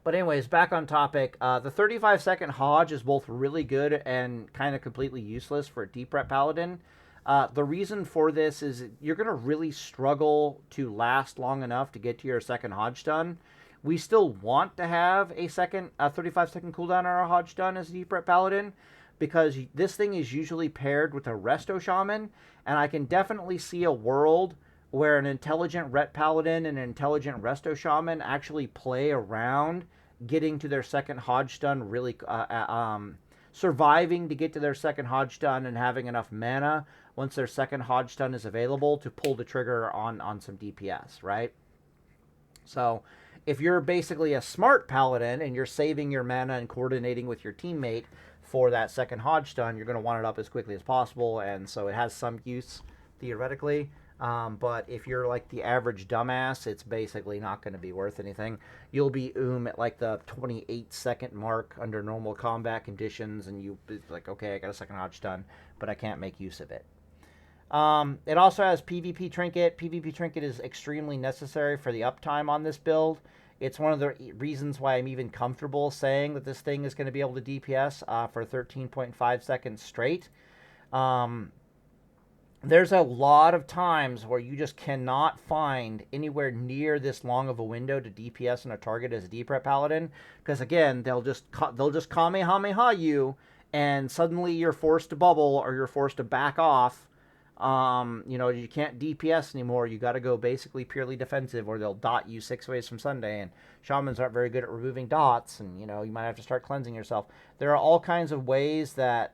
But anyways, back on topic, the 35-second Hodge is both really good and kind of completely useless for a Deep Ret Paladin. The reason for this is you're going to really struggle to last long enough to get to your second Hodge stun. We still want to have a 35-second cooldown on our Hodge stun as a Deep Ret Paladin, because this thing is usually paired with a Resto Shaman, and I can definitely see a world where an intelligent Ret Paladin and an intelligent Resto Shaman actually play around getting to their second Hodge stun, really surviving to get to their second Hodge stun and having enough mana once their second Hodge stun is available to pull the trigger on some DPS, right? So if you're basically a smart Paladin and you're saving your mana and coordinating with your teammate for that second Hodge stun, you're going to want it up as quickly as possible, and so it has some use theoretically. But if you're like the average dumbass, it's basically not going to be worth anything. You'll be at like the 28-second mark under normal combat conditions, and it's like, okay, I got a second Hodge stun, but I can't make use of it. It also has PvP Trinket. PvP Trinket is extremely necessary for the uptime on this build. It's one of the reasons why I'm even comfortable saying that this thing is going to be able to DPS for 13.5 seconds straight. There's a lot of times where you just cannot find anywhere near this long of a window to DPS on a target as a Deep Ret Paladin, because again, they'll just Kamehameha you, and suddenly you're forced to bubble or you're forced to back off. You can't DPS anymore. You got to go basically purely defensive, or they'll dot you 6 ways from Sunday, and shamans aren't very good at removing dots, and you might have to start cleansing yourself. There are all kinds of ways that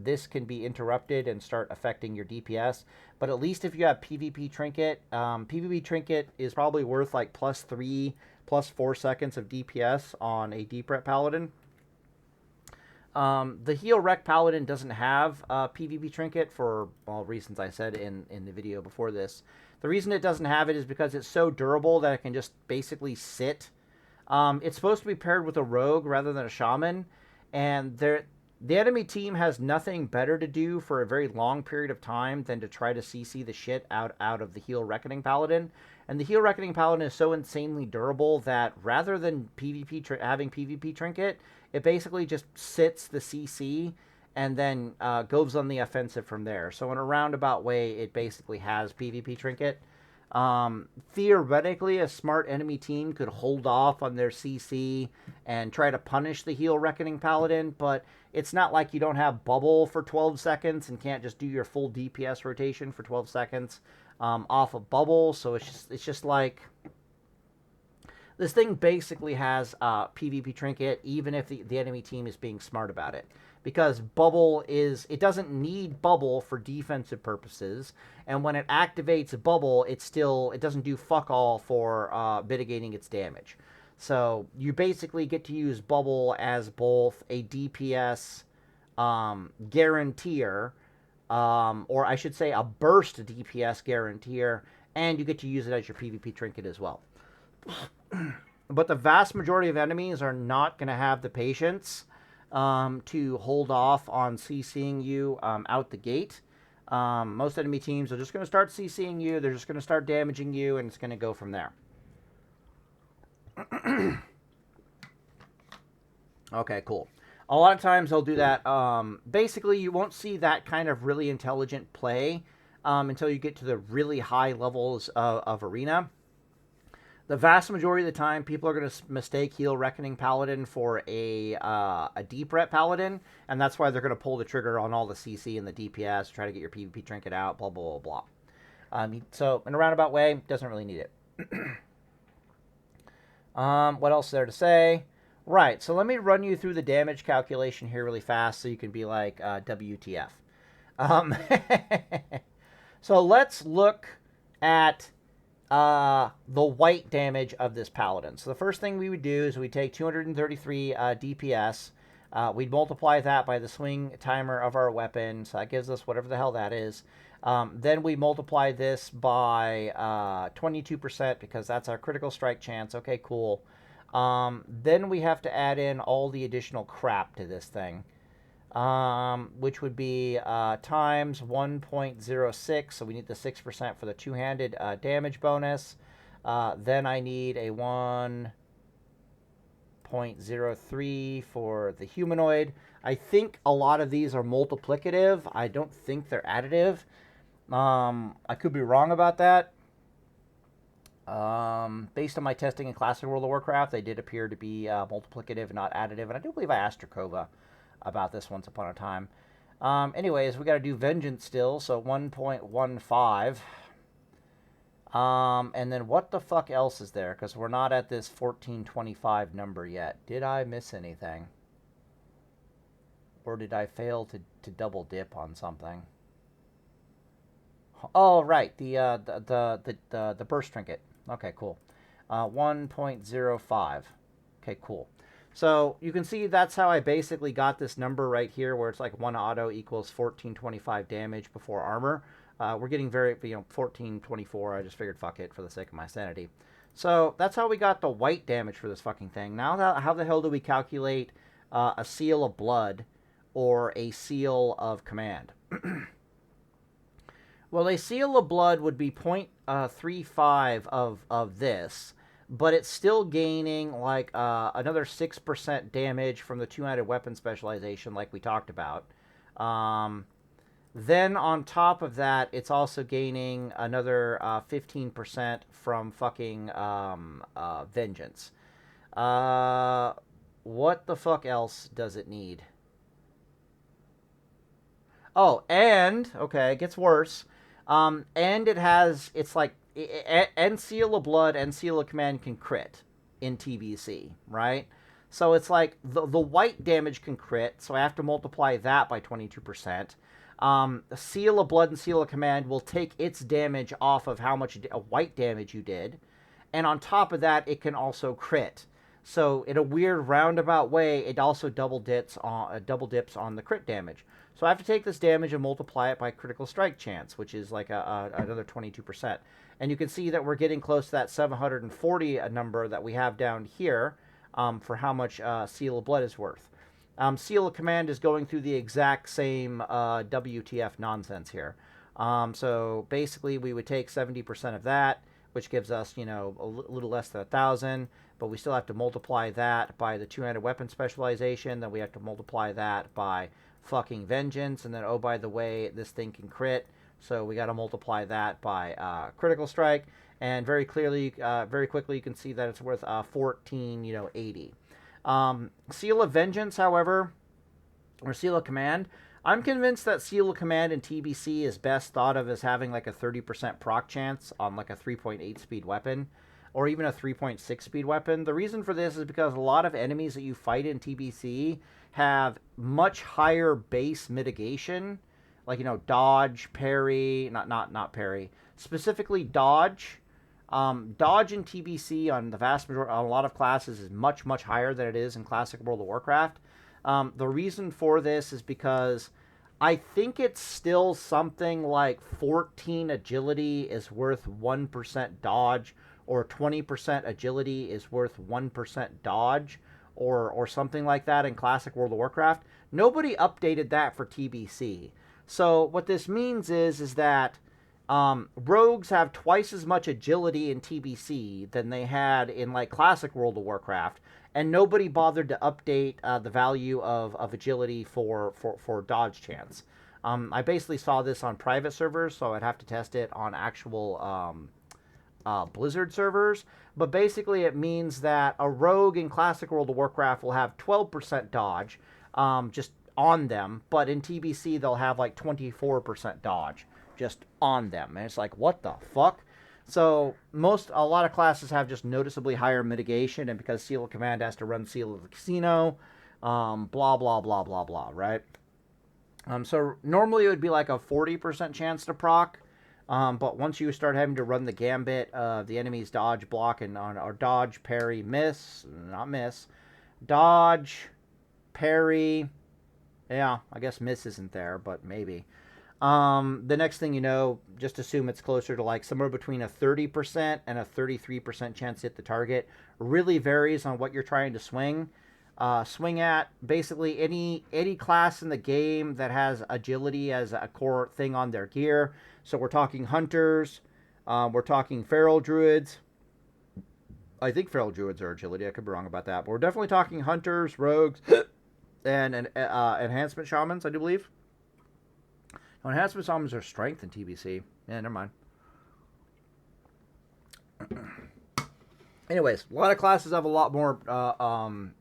this can be interrupted and start affecting your DPS, but at least if you have PvP Trinket, PvP Trinket is probably worth like +3, +4 seconds of DPS on a Deep Ret Paladin. The Heal Reck Paladin doesn't have PvP Trinket for all reasons I said in the video before this. The reason it doesn't have it is because it's so durable that it can just basically sit. It's supposed to be paired with a rogue rather than a shaman, and the enemy team has nothing better to do for a very long period of time than to try to CC the shit out of the Heal Reckoning Paladin. And the Heal Reckoning Paladin is so insanely durable that rather than having PvP Trinket, it basically just sits the CC and then goes on the offensive from there. So in a roundabout way, it basically has PvP Trinket. Theoretically, a smart enemy team could hold off on their CC and try to punish the Heal Reckoning Paladin, but it's not like you don't have bubble for 12 seconds and can't just do your full DPS rotation for 12 seconds off of bubble. So it's just like this thing basically has PvP Trinket, even if the enemy team is being smart about it. Because bubble it doesn't need bubble for defensive purposes, and when it activates bubble, it doesn't do fuck all for mitigating its damage. So you basically get to use bubble as both a DPS guaranteer, or I should say a burst DPS guaranteer, and you get to use it as your PvP Trinket as well. But the vast majority of enemies are not going to have the patience to hold off on CCing you out the gate. Most enemy teams are just going to start CCing you. They're just going to start damaging you, and it's going to go from there. Okay, cool. A lot of times they'll do that. Basically, you won't see that kind of really intelligent play until you get to the really high levels of arena. The vast majority of the time, people are going to mistake Heal Reckoning Paladin for a Deep Ret Paladin, and that's why they're going to pull the trigger on all the CC and the DPS, try to get your PvP Trinket out, blah, blah, blah, blah. So, in a roundabout way, doesn't really need it. What else is there to say? Right, so let me run you through the damage calculation here really fast so you can be like, WTF. So, let's look at the white damage of this paladin. So the first thing we would do is we'd take 233 DPS. We'd multiply that by the swing timer of our weapon. So that gives us whatever the hell that is. Then we multiply this by 22% because that's our critical strike chance. Okay, cool. Then we have to add in all the additional crap to this thing. Which would be times 1.06, so we need the 6% for the two-handed damage bonus. Then I need a 1.03 for the humanoid. I think a lot of these are multiplicative. I don't think they're additive. I could be wrong about that. Based on my testing in Classic World of Warcraft, they did appear to be multiplicative and not additive, and I do believe I asked Drakova about this once upon a time. Anyways, we got to do vengeance still, so 1.15. And then what the fuck else is there? Because we're not at this 1425 number yet. Did I miss anything? Or did I fail to double dip on something? Oh, right, the burst trinket. Okay, cool. 1.05. Okay, cool. So you can see that's how I basically got this number right here, where it's like 1 auto equals 1425 damage before armor. We're getting 1424. I just figured fuck it for the sake of my sanity. So that's how we got the white damage for this fucking thing. Now, how the hell do we calculate a seal of blood or a seal of command? Well, a seal of blood would be 0.35 of this, but it's still gaining like another 6% damage from the two-handed weapon specialization like we talked about. Then on top of that, it's also gaining another 15% from fucking vengeance. What the fuck else does it need? Oh, and, okay, it gets worse. And it's like, and Seal of Blood and Seal of Command can crit in TBC, right? So it's like the white damage can crit, so I have to multiply that by 22%. Seal of Blood and Seal of Command will take its damage off of how much white damage you did. And on top of that, it can also crit. So in a weird roundabout way, it also double dips on the crit damage. So I have to take this damage and multiply it by critical strike chance, which is like another 22%. And you can see that we're getting close to that 740 number that we have down here for how much Seal of Blood is worth. Seal of Command is going through the exact same WTF nonsense here. So basically, we would take 70% of that, which gives us, you know, a little less than 1,000, but we still have to multiply that by the two-handed weapon specialization. Then we have to multiply that by fucking Vengeance, and then, oh, by the way, this thing can crit, so we got to multiply that by Critical Strike, and very clearly, very quickly, you can see that it's worth 1480. Seal of Vengeance, however, or Seal of Command, I'm convinced that Seal of Command in TBC is best thought of as having like a 30% proc chance on like a 3.8 speed weapon, or even a 3.6 speed weapon. The reason for this is because a lot of enemies that you fight in TBC have much higher base mitigation, like, you know, dodge, parry, not parry, specifically dodge. Dodge in TBC on the vast majority, on a lot of classes, is much, much higher than it is in Classic World of Warcraft. The reason for this is because I think it's still something like 14 agility is worth 1% dodge, or 20% agility is worth 1% dodge, or something like that in Classic World of Warcraft. Nobody updated that for TBC. So what this means is that rogues have twice as much agility in TBC than they had in like Classic World of Warcraft, and nobody bothered to update the value of agility for dodge chance. I basically saw this on private servers, so I'd have to test it on actual Blizzard servers. But basically it means that a rogue in Classic World of Warcraft will have 12% dodge just on them, but in TBC they'll have like 24% dodge just on them. And it's like, what the fuck? So a lot of classes have just noticeably higher mitigation, and because Seal of Command has to run Seal of the Casino, blah, blah, blah, blah, blah, right? So normally it would be like a 40% chance to proc, but once you start having to run the gambit of the enemy's dodge, block, and or dodge, parry, miss, not miss, dodge, parry, yeah, I guess miss isn't there, but maybe. The next thing you know, just assume it's closer to like somewhere between a 30% and a 33% chance to hit the target. Really varies on what you're trying to swing. Swing at basically any class in the game that has agility as a core thing on their gear. So we're talking hunters, we're talking feral druids. I think feral druids are agility. I could be wrong about that, but we're definitely talking hunters, rogues, and enhancement shamans, I do believe. No, enhancement shamans are strength in TBC. Yeah, never mind. Anyways, a lot of classes have a lot more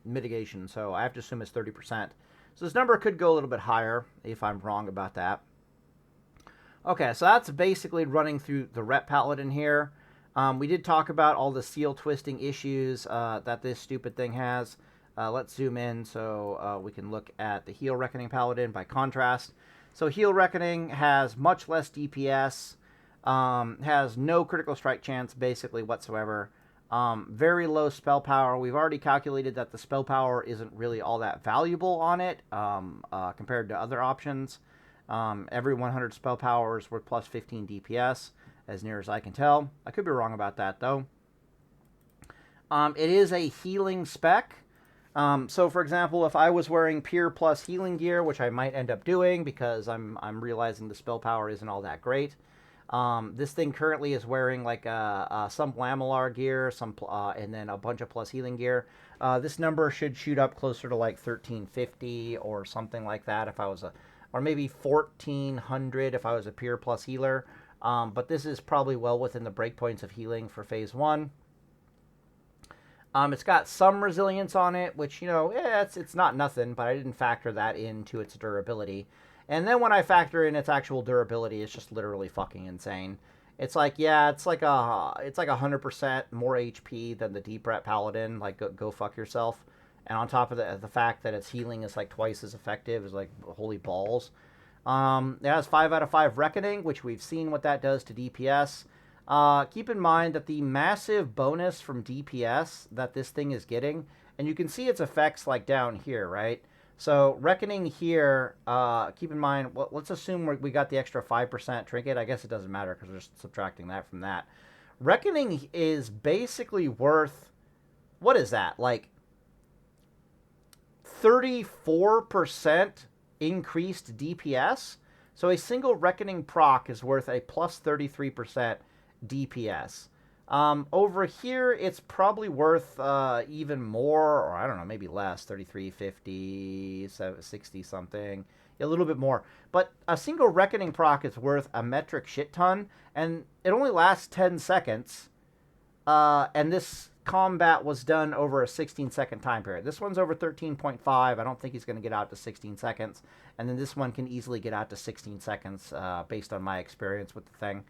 mitigation, so I have to assume it's 30%. So this number could go a little bit higher if I'm wrong about that. Okay, so that's basically running through the Ret Paladin here. We did talk about all the seal twisting issues that this stupid thing has. Let's zoom in so we can look at the Heal Reckoning Paladin by contrast. So Heal Reckoning has much less DPS, has no critical strike chance basically whatsoever, very low spell power. We've already calculated that the spell power isn't really all that valuable on it compared to other options. Every 100 spell power is worth plus 15 DPS, as near as I can tell. I could be wrong about that, though. It is a healing spec. So, for example, if I was wearing Pure Plus healing gear, which I might end up doing because I'm realizing the spell power isn't all that great. This thing currently is wearing like some Lamellar gear, and then a bunch of plus healing gear. This number should shoot up closer to like 1350 or something like that if I was or maybe 1400 if I was a Pure Plus healer. But this is probably well within the breakpoints of healing for Phase 1. It's got some resilience on it, which, you know, it's not nothing, but I didn't factor that into its durability. And then when I factor in its actual durability, it's just literally fucking insane. It's like, yeah, it's like 100% more HP than the Deep Ret Paladin. Like, go fuck yourself. And on top of the fact that its healing is like twice as effective is like holy balls. It has 5 out of 5 Reckoning, which we've seen what that does to DPS. Keep in mind that the massive bonus from DPS that this thing is getting, and you can see its effects like down here, right? So Reckoning here, keep in mind, well, let's assume we got the extra 5% trinket. I guess it doesn't matter because we're just subtracting that from that. Reckoning is basically worth, what is that, like 34% increased DPS. So a single Reckoning proc is worth a plus 33% DPS. Over here, it's probably worth even more, or I don't know, maybe less, 33, 50, 60 something, a little bit more. But a single Reckoning proc is worth a metric shit ton, and it only lasts 10 seconds. And this combat was done over a 16-second time period. This one's over 13.5. I don't think he's going to get out to 16 seconds. And then this one can easily get out to 16 seconds based on my experience with the thing.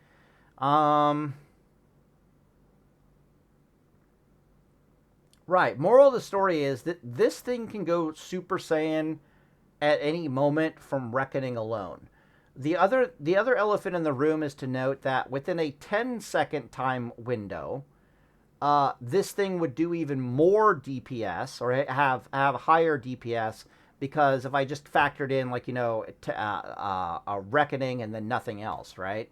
Right. Moral of the story is that this thing can go Super Saiyan at any moment from Reckoning alone. The other elephant in the room is to note that within a 10-second time window, this thing would do even more DPS, or have higher DPS, because if I just factored in, like, a Reckoning and then nothing else, right?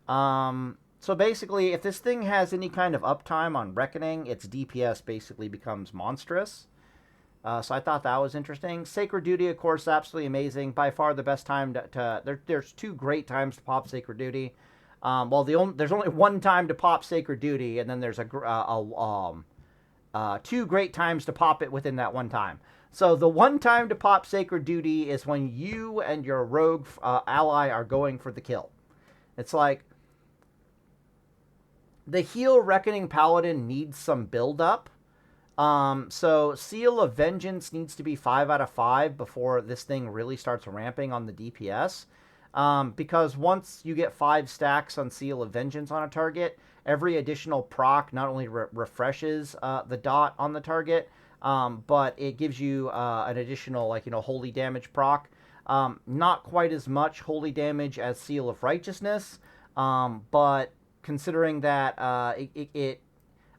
So basically, if this thing has any kind of uptime on Reckoning, its DPS basically becomes monstrous. So I thought that was interesting. Sacred Duty, of course, absolutely amazing. By far the best time there's two great times to pop Sacred Duty. There's only one time to pop Sacred Duty, and then there's two great times to pop it within that one time. So the one time to pop Sacred Duty is when you and your rogue ally are going for the kill. It's like, the Heal Reckoning Paladin needs some build-up. So Seal of Vengeance needs to be 5 out of 5 before this thing really starts ramping on the DPS. Because once you get 5 stacks on Seal of Vengeance on a target, every additional proc not only refreshes the dot on the target, but it gives you an additional, holy damage proc. Not quite as much holy damage as Seal of Righteousness, but considering that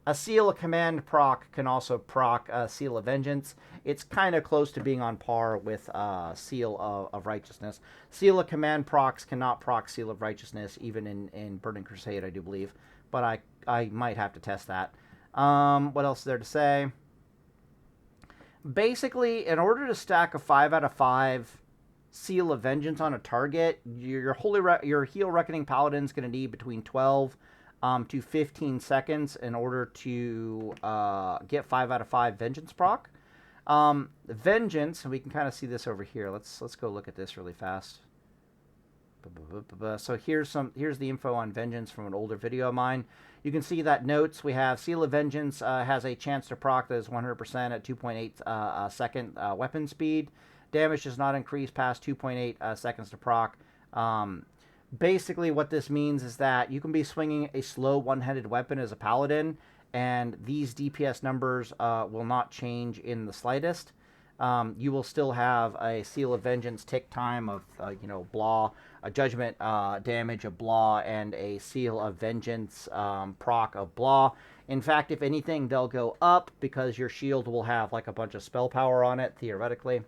a Seal of Command proc can also proc Seal of Vengeance, it's kind of close to being on par with Seal of Righteousness. Seal of Command procs cannot proc Seal of Righteousness, even in Burning Crusade, I do believe. But I might have to test that. What else is there to say? Basically, in order to stack a 5 out of 5 Seal of Vengeance on a target, your Heal Reckoning Paladin is going to need between 12 to 15 seconds in order to get 5 out of 5 Vengeance proc. Vengeance, and we can kind of see this over here. Let's go look at this really fast. So here's the info on Vengeance from an older video of mine. You can see that notes we have Seal of Vengeance has a chance to proc that is 100% at 2.8 second weapon speed. Damage does not increase past 2.8 seconds to proc. Basically, what this means is that you can be swinging a slow one-handed weapon as a paladin, and these DPS numbers will not change in the slightest. You will still have a Seal of Vengeance tick time of, blah, a Judgment damage of blah, and a Seal of Vengeance proc of blah. In fact, if anything, they'll go up because your shield will have like a bunch of spell power on it, theoretically.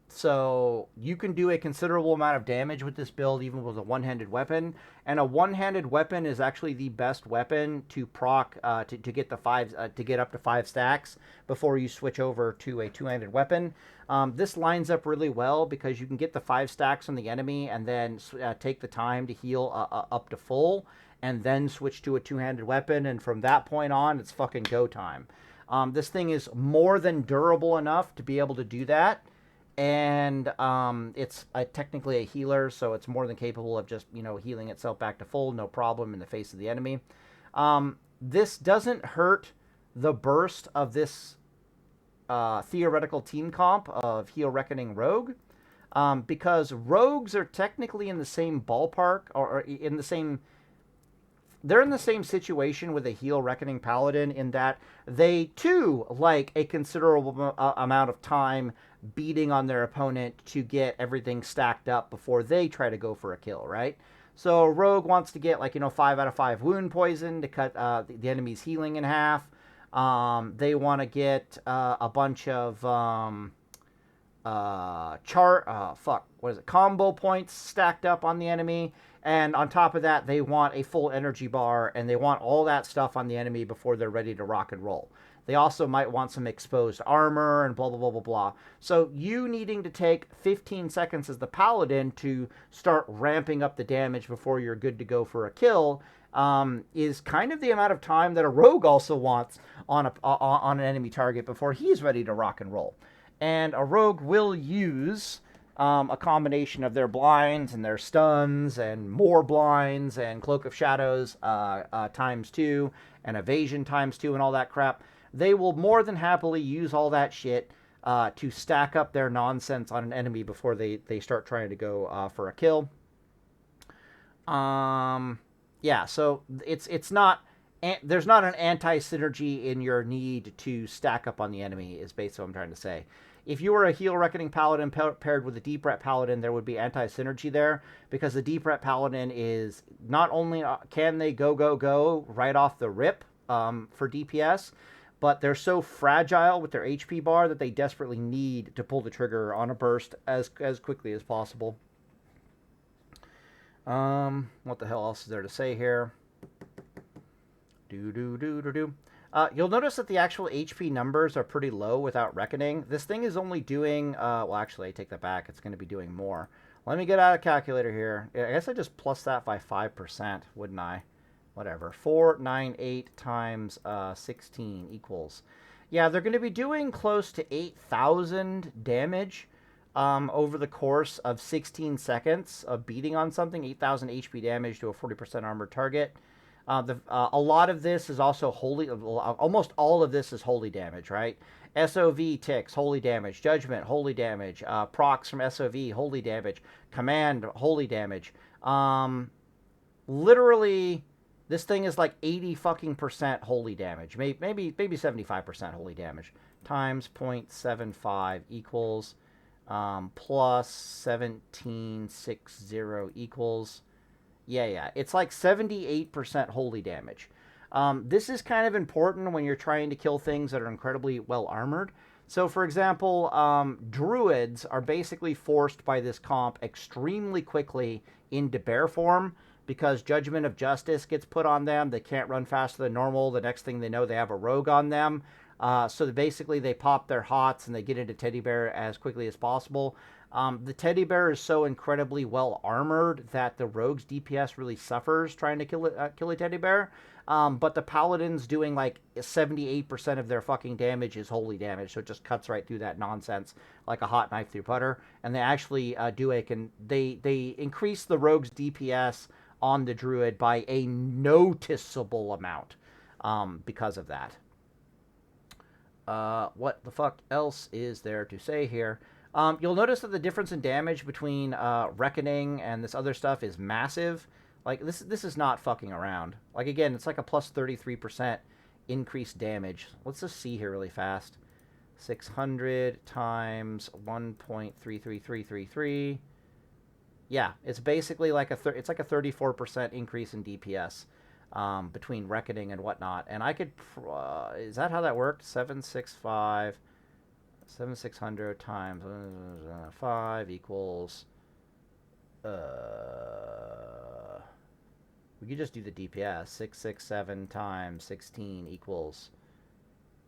So you can do a considerable amount of damage with this build, even with a one-handed weapon. And a one-handed weapon is actually the best weapon to proc to get to get up to 5 stacks before you switch over to a two-handed weapon. This lines up really well because you can get the 5 stacks on the enemy and then take the time to heal up to full, and then switch to a two-handed weapon. And from that point on, it's fucking go time. This thing is more than durable enough to be able to do that, and it's technically a healer, so it's more than capable of just, healing itself back to full, no problem, in the face of the enemy. This doesn't hurt the burst of this theoretical team comp of Heal Reckoning Rogue, because rogues are technically in the same ballpark, or in the same... They're in the same situation with a Heal Reckoning Paladin in that they, too, like a considerable amount of time beating on their opponent to get everything stacked up before they try to go for a kill, right? So Rogue wants to get, 5 out of 5 wound poison to cut the enemy's healing in half. They want to get a bunch of combo points stacked up on the enemy. And on top of that, they want a full energy bar, and they want all that stuff on the enemy before they're ready to rock and roll. They also might want some exposed armor and blah, blah, blah, blah, blah. So you needing to take 15 seconds as the paladin to start ramping up the damage before you're good to go for a kill is kind of the amount of time that a rogue also wants on an enemy target before he's ready to rock and roll. And a rogue will use a combination of their blinds and their stuns and more blinds and Cloak of Shadows ×2 and evasion ×2 and all that crap. They will more than happily use all that shit to stack up their nonsense on an enemy before they start trying to go for a kill. Yeah, so it's not... There's not an anti-synergy in your need to stack up on the enemy, is basically what I'm trying to say. If you were a Heal Reckoning Paladin paired with a Deep Ret Paladin, there would be anti-synergy there, because the Deep Ret Paladin is not only can they go right off the rip for DPS, but they're so fragile with their HP bar that they desperately need to pull the trigger on a burst as quickly as possible. What the hell else is there to say here? You'll notice that the actual HP numbers are pretty low without Reckoning. This thing is only doing... well, actually, I take that back. It's going to be doing more. Let me get out a calculator here. I guess I just plus that by 5%, wouldn't I? Whatever. 498 times 16 equals... Yeah, they're going to be doing close to 8,000 damage over the course of 16 seconds of beating on something. 8,000 HP damage to a 40% armored target. A lot of this is also holy... Almost all of this is holy damage, right? SOV ticks, holy damage. Judgment, holy damage. Procs from SOV, holy damage. Command, holy damage. Literally, this thing is like 80% holy damage. Maybe 75% holy damage. Times 0.75 equals... plus 1760 equals... Yeah. It's like 78% holy damage. This is kind of important when you're trying to kill things that are incredibly well armored. So, for example, druids are basically forced by this comp extremely quickly into bear form because Judgment of Justice gets put on them. They can't run faster than normal. The next thing they know, they have a rogue on them. So basically, they pop their hots and they get into teddy bear as quickly as possible. The teddy bear is so incredibly well armored that the rogue's DPS really suffers trying to kill a teddy bear. But the paladin's doing like 78% of their fucking damage is holy damage, so it just cuts right through that nonsense like a hot knife through butter. And they actually they increase the rogue's DPS on the druid by a noticeable amount because of that. What the fuck else is there to say here? You'll notice that the difference in damage between Reckoning and this other stuff is massive. Like, this is not fucking around. Like, again, it's like a plus 33% increased damage. Let's just see here really fast. 600 times 1.33333. Yeah, it's basically like it's like a 34% increase in DPS between Reckoning and whatnot. And I could... is that how that worked? 7600 times 5 equals... we could just do the DPS. 667 times 16 equals...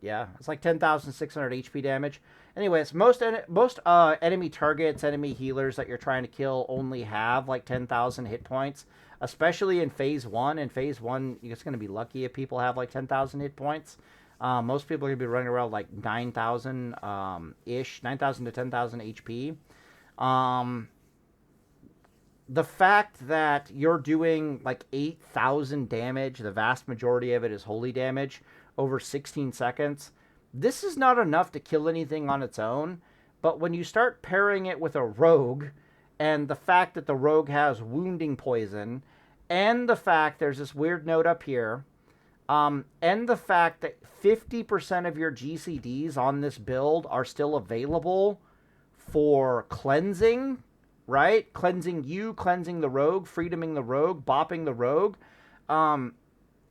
Yeah, it's like 10,600 HP damage. Anyways, most enemy targets, enemy healers that you're trying to kill only have like 10,000 hit points, especially in Phase 1. In Phase 1, you're just going to be lucky if people have like 10,000 hit points. Most people are going to be running around like 9,000-ish, 9,000 to 10,000 HP. The fact that you're doing like 8,000 damage, the vast majority of it is holy damage, over 16 seconds, this is not enough to kill anything on its own. But when you start pairing it with a rogue, and the fact that the rogue has wounding poison, and the fact there's this weird note up here, and the fact that 50% of your GCDs on this build are still available for cleansing, right? Cleansing you, cleansing the rogue, freedoming the rogue, bopping the rogue,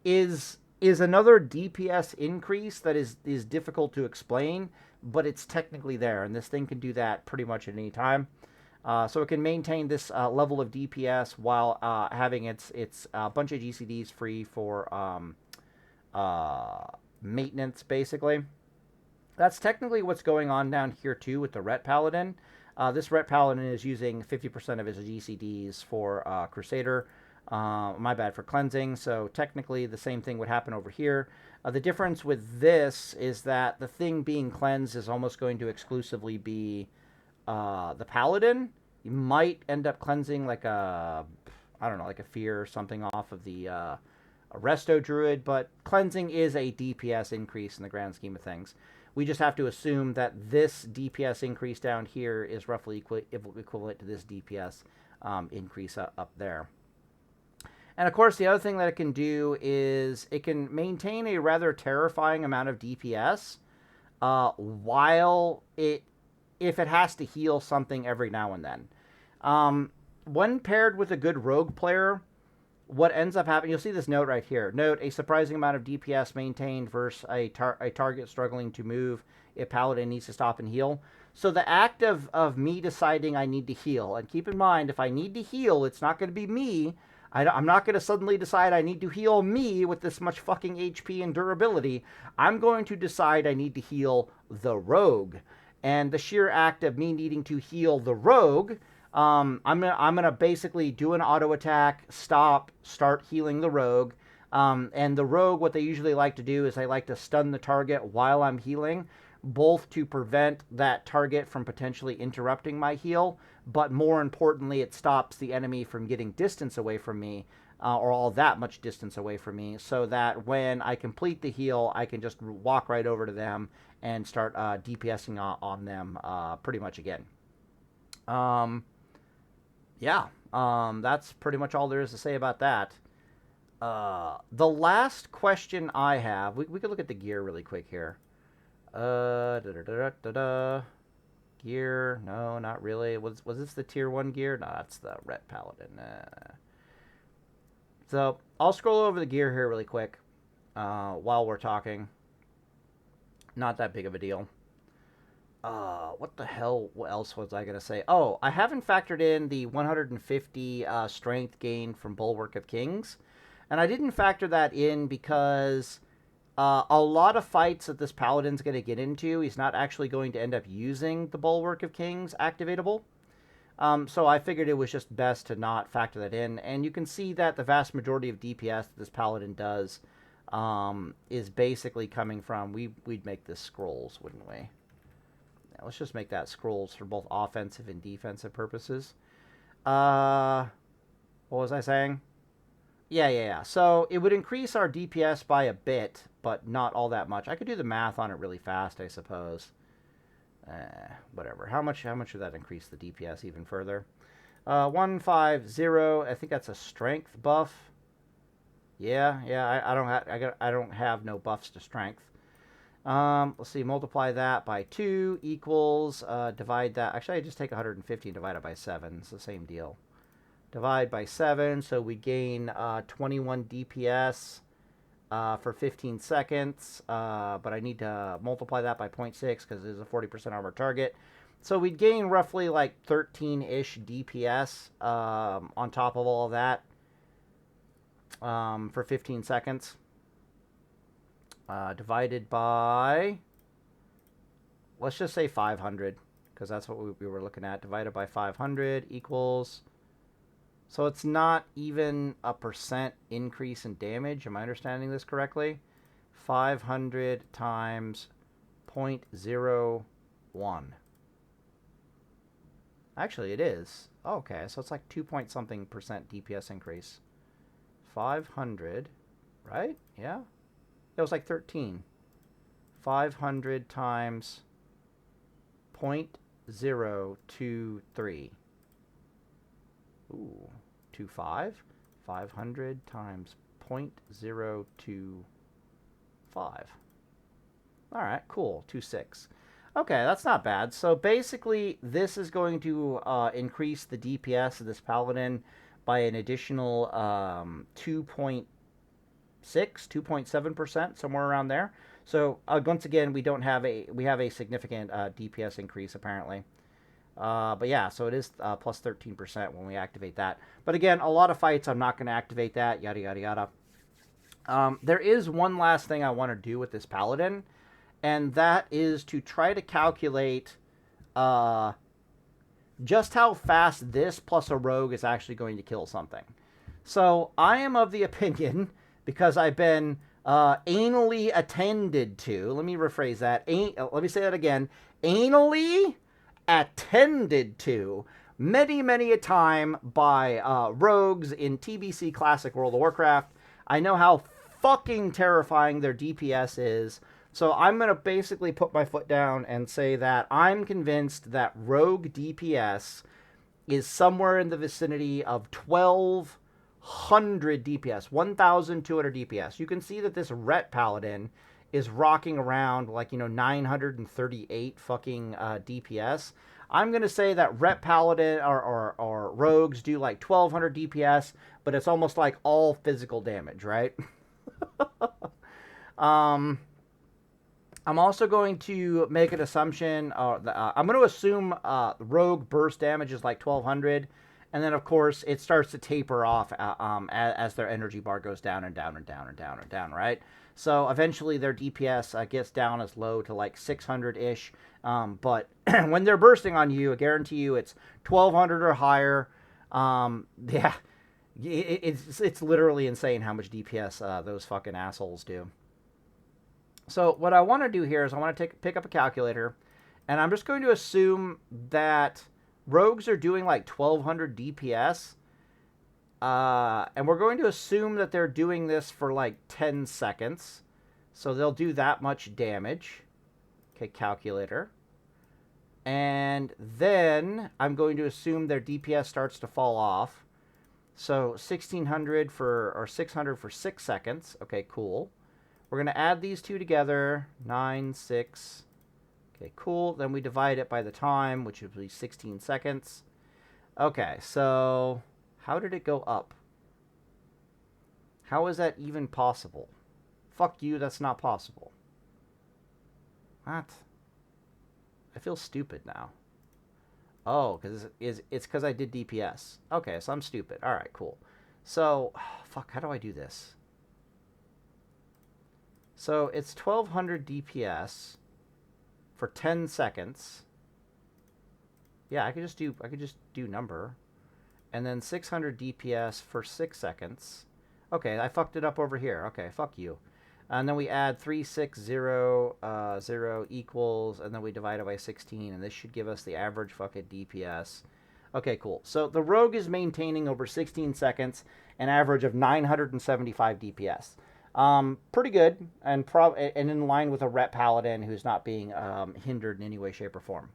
is another DPS increase that is difficult to explain, but it's technically there, and this thing can do that pretty much at any time. So it can maintain this level of DPS while having its bunch of GCDs free for maintenance, basically. That's technically what's going on down here, too, with the Ret Paladin. This Ret Paladin is using 50% of his GCDs for Crusader. My bad, for cleansing. So technically the same thing would happen over here. The difference with this is that the thing being cleansed is almost going to exclusively be the Paladin. You might end up cleansing like a, I don't know, like a Fear or something off of the Resto Druid, but cleansing is a DPS increase in the grand scheme of things. We just have to assume that this DPS increase down here is roughly equivalent to this DPS increase up there. And of course, the other thing that it can do is it can maintain a rather terrifying amount of DPS while if it has to heal something every now and then. When paired with a good rogue player, what ends up happening, you'll see this note right here. Note, a surprising amount of DPS maintained versus a target struggling to move if Paladin needs to stop and heal. So the act of me deciding I need to heal, and keep in mind, if I need to heal, it's not going to be me. I'm not going to suddenly decide I need to heal me with this much fucking HP and durability. I'm going to decide I need to heal the rogue. And the sheer act of me needing to heal the rogue, I'm gonna basically do an auto attack, stop, start healing the rogue. And the rogue, what they usually like to do is they like to stun the target while I'm healing, both to prevent that target from potentially interrupting my heal, but more importantly, it stops the enemy from getting distance away from me, or all that much distance away from me, so that when I complete the heal, I can just walk right over to them and start DPSing on them pretty much again. That's pretty much all there is to say about that. The last question I have, we could look at the gear really quick here. Gear, no, not really. Was this the tier 1 gear? No, that's the Ret Paladin. So I'll scroll over the gear here really quick while we're talking. Not that big of a deal. What the hell else was I going to say? Oh, I haven't factored in the 150 strength gain from Bulwark of Kings. And I didn't factor that in because a lot of fights that this Paladin's going to get into, he's not actually going to end up using the Bulwark of Kings activatable. So I figured it was just best to not factor that in. And you can see that the vast majority of DPS that this Paladin does is basically coming from, we'd make this scrolls, wouldn't we? Yeah, let's just make that scrolls for both offensive and defensive purposes. What was I saying? Yeah. So it would increase our DPS by a bit, but not all that much. I could do the math on it really fast, I suppose. Whatever. How much would that increase the DPS even further? 150. I think that's a strength buff. Yeah. I don't have no buffs to strength. Let's see. Multiply that by 2 equals. Divide that. Actually, I just take 150 and divide it by 7. It's the same deal. Divide by 7, so we gain 21 DPS for 15 seconds, but I need to multiply that by 0.6 because it is a 40% armor target. So we'd gain roughly like 13-ish DPS on top of all of that for 15 seconds. Divided by, let's just say 500, because that's what we were looking at. Divided by 500 equals... So it's not even a % increase in damage. Am I understanding this correctly? 500 times 0.01. Actually, it is. Okay, so it's like 2 point something % DPS increase. 500, right? Yeah. It was like 13. 500 times 0.023. Ooh, 25. 500 times 0.025. All right, cool. 26. Okay, that's not bad. So basically, this is going to increase the DPS of this Paladin by an additional 2.6, 2.7%, somewhere around there. So once again, we have a significant DPS increase apparently. But yeah, so it is plus 13% when we activate that. But again, a lot of fights I'm not going to activate that, yada, yada, yada. There is one last thing I want to do with this paladin, and that is to try to calculate just how fast this plus a rogue is actually going to kill something. So I am of the opinion, because I've been anally attended to, let me rephrase that, let me say that again, anally attended to many, many a time by rogues in TBC Classic World of Warcraft. I know how fucking terrifying their DPS is. So I'm going to basically put my foot down and say that I'm convinced that rogue DPS is somewhere in the vicinity of 1,200 DPS, 1,200 DPS. You can see that this Ret Paladin is rocking around like, 938 fucking DPS. I'm going to say that Ret Paladin or rogues do like 1,200 DPS, but it's almost like all physical damage, right? I'm also going to make an assumption. I'm going to assume rogue burst damage is like 1,200, and then of course it starts to taper off as their energy bar goes down and down and down and down and down, right? So eventually their DPS gets down as low to like 600-ish. But when they're bursting on you, I guarantee you it's 1,200 or higher. Yeah, it's literally insane how much DPS those fucking assholes do. So what I want to do here is I want to pick up a calculator, and I'm just going to assume that rogues are doing like 1,200 DPS. And we're going to assume that they're doing this for like 10 seconds. So they'll do that much damage. Okay, calculator. And then I'm going to assume their DPS starts to fall off. So 1,600 or 600 for 6 seconds. Okay, cool. We're going to add these two together. 9, 6. Okay, cool. Then we divide it by the time, which would be 16 seconds. Okay, so how did it go up? How is that even possible? Fuck you, that's not possible. What? I feel stupid now. Oh, because it's because I did DPS. Okay, so I'm stupid. All right, cool. So, fuck, how do I do this? So it's 1,200 DPS for 10 seconds. Yeah, I could just do number. And then 600 DPS for 6 seconds. Okay, I fucked it up over here. Okay, fuck you. And then we add 360 equals, and then we divide it by 16, and this should give us the average fucking DPS. Okay, cool. So the rogue is maintaining over 16 seconds an average of 975 DPS. Pretty good, and in line with a Ret Paladin who's not being hindered in any way, shape, or form.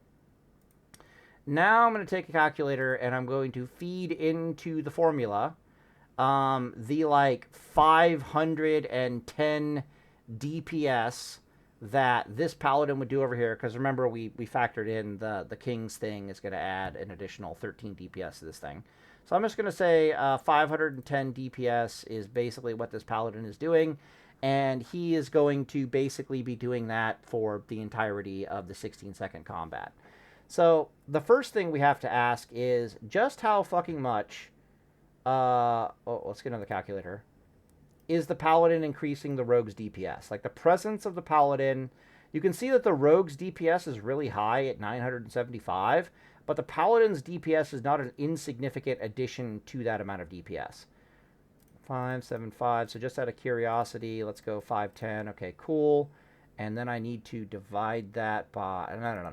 Now I'm going to take a calculator, and I'm going to feed into the formula the like 510 DPS that this paladin would do over here, because remember we factored in the king's thing is going to add an additional 13 DPS to this thing. So I'm just going to say 510 DPS is basically what this paladin is doing, and he is going to basically be doing that for the entirety of the 16-second combat. So the first thing we have to ask is just how fucking much let's get another calculator. Is the paladin increasing the rogue's DPS? Like the presence of the paladin, you can see that the rogue's DPS is really high at 975, but the paladin's DPS is not an insignificant addition to that amount of DPS. 575, so just out of curiosity, let's go 510. Okay, cool. And then I need to divide that by, no.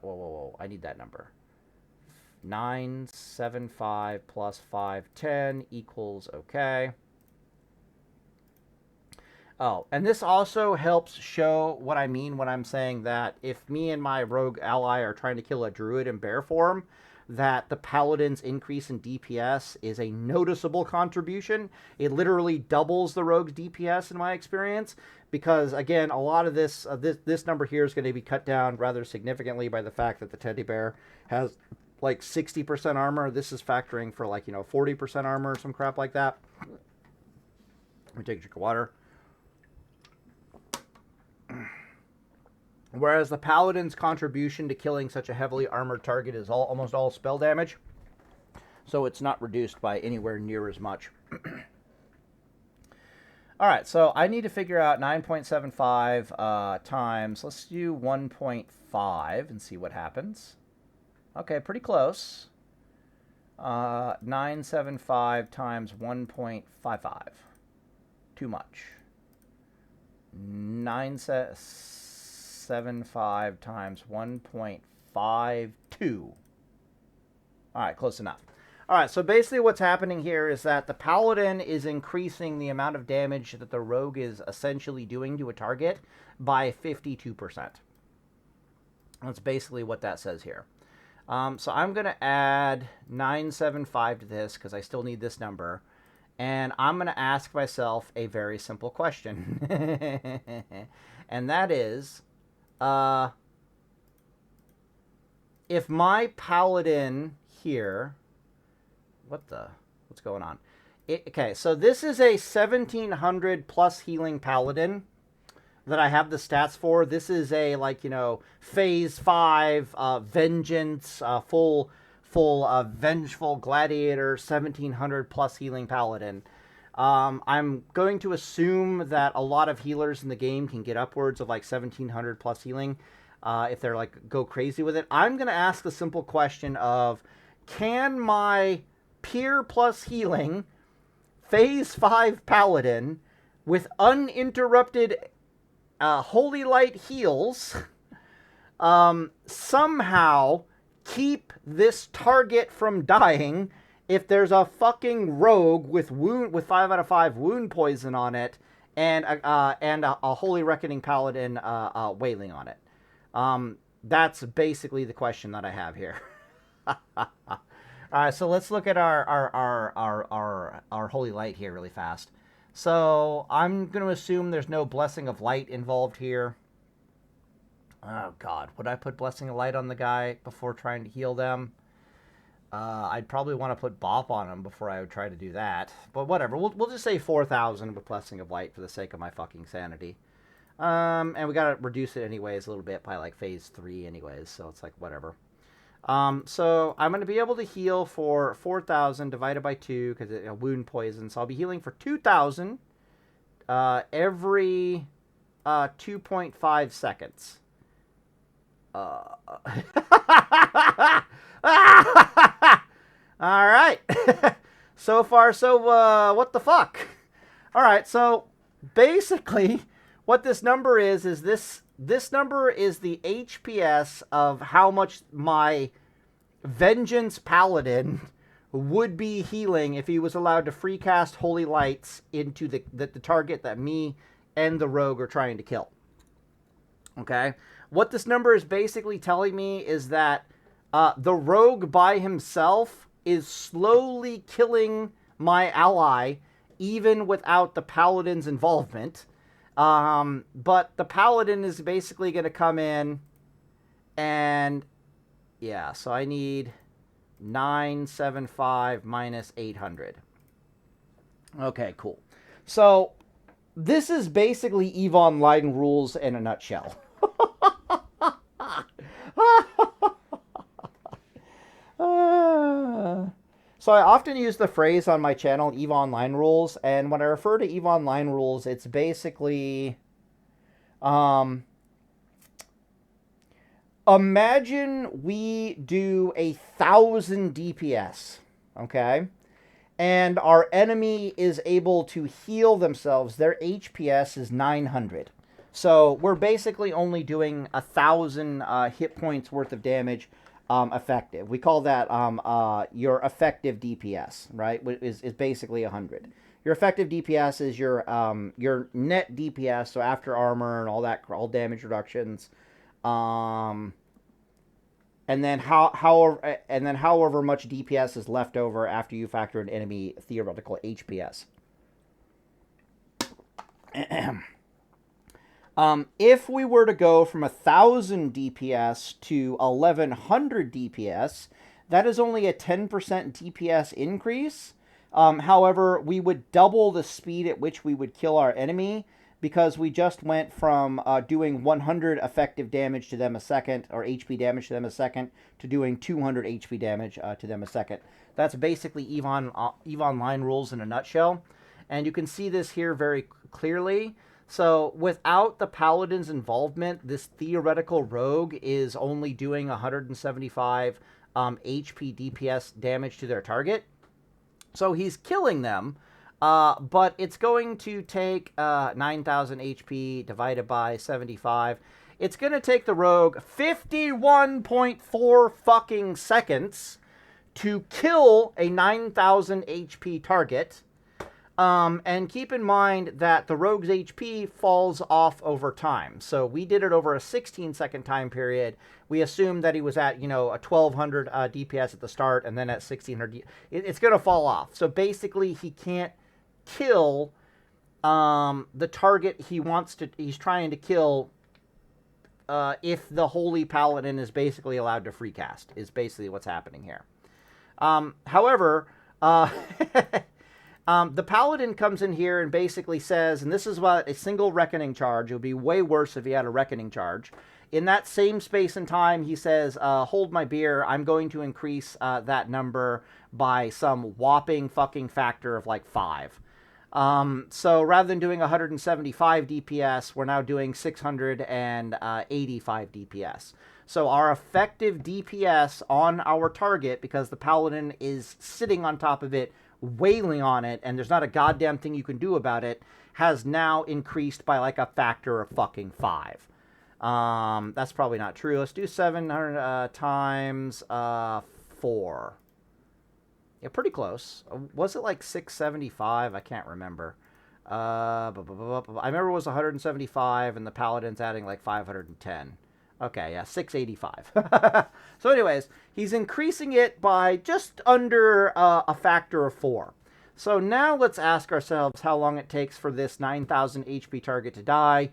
Whoa, I need that number. 975 plus 510 equals okay. Oh, and this also helps show what I mean when I'm saying that if me and my rogue ally are trying to kill a druid in bear form, that the paladin's increase in DPS is a noticeable contribution. It literally doubles the rogue's DPS in my experience, because again, a lot of this this number here is going to be cut down rather significantly by the fact that the teddy bear has like 60% armor. This is factoring for like 40% armor or some crap like that. Let me take a drink of water. Whereas the paladin's contribution to killing such a heavily armored target is almost all spell damage, so it's not reduced by anywhere near as much. All right, so I need to figure out 9.75 times, let's do 1.5 and see what happens. Okay, pretty close. 975 times 1.55. Too much. 975 times 1.52. All right, close enough. All right, so basically what's happening here is that the Paladin is increasing the amount of damage that the Rogue is essentially doing to a target by 52%. That's basically what that says here. So I'm going to add 975 to this because I still need this number. And I'm going to ask myself a very simple question. And that is, if my Paladin here... What's going on? Okay, so this is a 1700 plus healing Paladin that I have the stats for. This is a, like, you know, phase 5 vengeance, full vengeful gladiator, 1700 plus healing Paladin. I'm going to assume that a lot of healers in the game can get upwards of like 1700 plus healing if they're like go crazy with it. I'm going to ask the simple question of, can my Peer plus healing phase 5 Paladin with uninterrupted holy light heals somehow keep this target from dying if there's a fucking rogue with 5 out of 5 wound poison on it and a holy reckoning Paladin wailing on it? That's basically the question that I have here. All right, so let's look at our holy light here really fast. So I'm going to assume there's no blessing of light involved here. Oh God, would I put blessing of light on the guy before trying to heal them? I'd probably want to put bop on him before I would try to do that. But whatever, we'll just say 4,000 with blessing of light for the sake of my fucking sanity. And we got to reduce it anyways a little bit by like phase 3 anyways, so it's like whatever. So I'm going to be able to heal for 4,000 divided by 2 because it's a wound poison. So I'll be healing for 2,000 every 2.5 seconds. All right. So far, so what the fuck? All right, so basically what this number is this number is the HPS of how much my Vengeance Paladin would be healing if he was allowed to free cast Holy Lights into the target that me and the Rogue are trying to kill. Okay? What this number is basically telling me is that the Rogue by himself is slowly killing my ally even without the Paladin's involvement. But the Paladin is basically going to come in and, yeah, so I need 975 minus 800. Okay, cool. So this is basically EVE Online rules in a nutshell. So I often use the phrase on my channel, EVE Online rules, and when I refer to EVE Online rules, it's basically, imagine we do 1,000 DPS, okay? And our enemy is able to heal themselves. Their HPS is 900. So we're basically only doing 1,000 hit points worth of damage effective. We call that your effective DPS, right? Is basically 100. Your effective DPS is your net DPS, so after armor and all damage reductions, and then however much DPS is left over after you factor in enemy theoretical HPS. If we were to go from 1,000 DPS to 1,100 DPS, that is only a 10% DPS increase. However, we would double the speed at which we would kill our enemy because we just went from doing 100 effective damage to them a second, or HP damage to them a second, to doing 200 HP damage to them a second. That's basically EVE Online rules in a nutshell. And you can see this here very clearly. So without the Paladin's involvement, this theoretical rogue is only doing 175 HP DPS damage to their target. So he's killing them, but it's going to take 9,000 HP divided by 75. It's going to take the rogue 51.4 fucking seconds to kill a 9,000 HP target. And keep in mind that the rogue's HP falls off over time. So we did it over a 16-second time period. We assumed that he was at, a 1,200 DPS at the start, and then at 1,600. It's going to fall off. So basically, he can't kill the target he's trying to kill if the Holy Paladin is basically allowed to free cast, is basically what's happening here. However, the Paladin comes in here and basically says, and this is what a single Reckoning charge. It would be way worse if he had a Reckoning charge. In that same space and time, he says, hold my beer. I'm going to increase that number by some whopping fucking factor of like 5. So rather than doing 175 DPS, we're now doing 685 DPS. So our effective DPS on our target, because the Paladin is sitting on top of it, wailing on it, and there's not a goddamn thing you can do about it, has now increased by like a factor of fucking 5. That's probably not true. Let's do 700 times 4. Yeah, pretty close. Was it like 675? I can't remember. I remember it was 175, and the Paladin's adding like 510. Okay, yeah, 685. So anyways, he's increasing it by just under a factor of 4. So now let's ask ourselves how long it takes for this 9,000 HP target to die.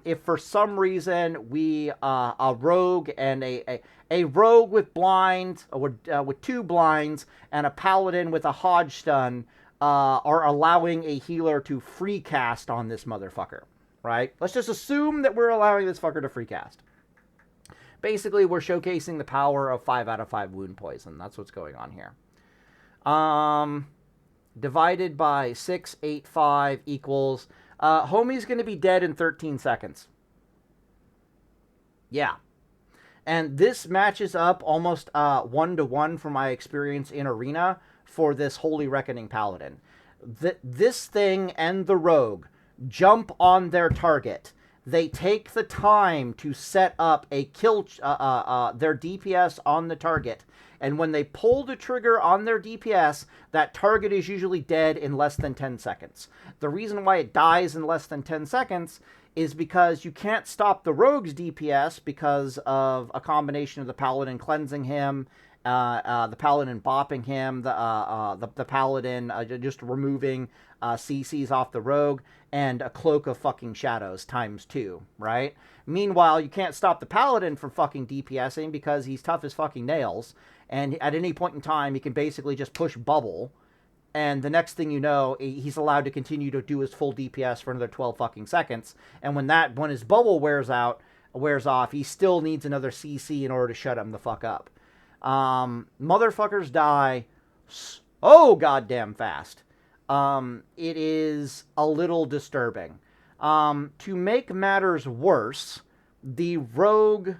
If for some reason we, a rogue and a rogue with blind, with 2 blinds, and a Paladin with a Hodge stun are allowing a healer to free cast on this motherfucker, right? Let's just assume that we're allowing this fucker to free cast. Basically, we're showcasing the power of 5 out of 5 wound poison. That's what's going on here. Divided by 685 equals... homie's going to be dead in 13 seconds. Yeah. And this matches up almost 1-to-1 from my experience in Arena for this Holy Reckoning Paladin. This thing and the Rogue jump on their target. They take the time to set up a kill, their DPS on the target. And when they pull the trigger on their DPS, that target is usually dead in less than 10 seconds. The reason why it dies in less than 10 seconds is because you can't stop the Rogue's DPS because of a combination of the Paladin cleansing him, the Paladin bopping him, the Paladin just removing CCs off the Rogue, and a Cloak of fucking Shadows ×2, right? Meanwhile, you can't stop the Paladin from fucking DPSing because he's tough as fucking nails, and at any point in time, he can basically just push bubble, and the next thing you know, he's allowed to continue to do his full DPS for another 12 fucking seconds, and when his bubble wears off, he still needs another CC in order to shut him the fuck up. Motherfuckers die so goddamn fast. It is a little disturbing. To make matters worse, the Rogue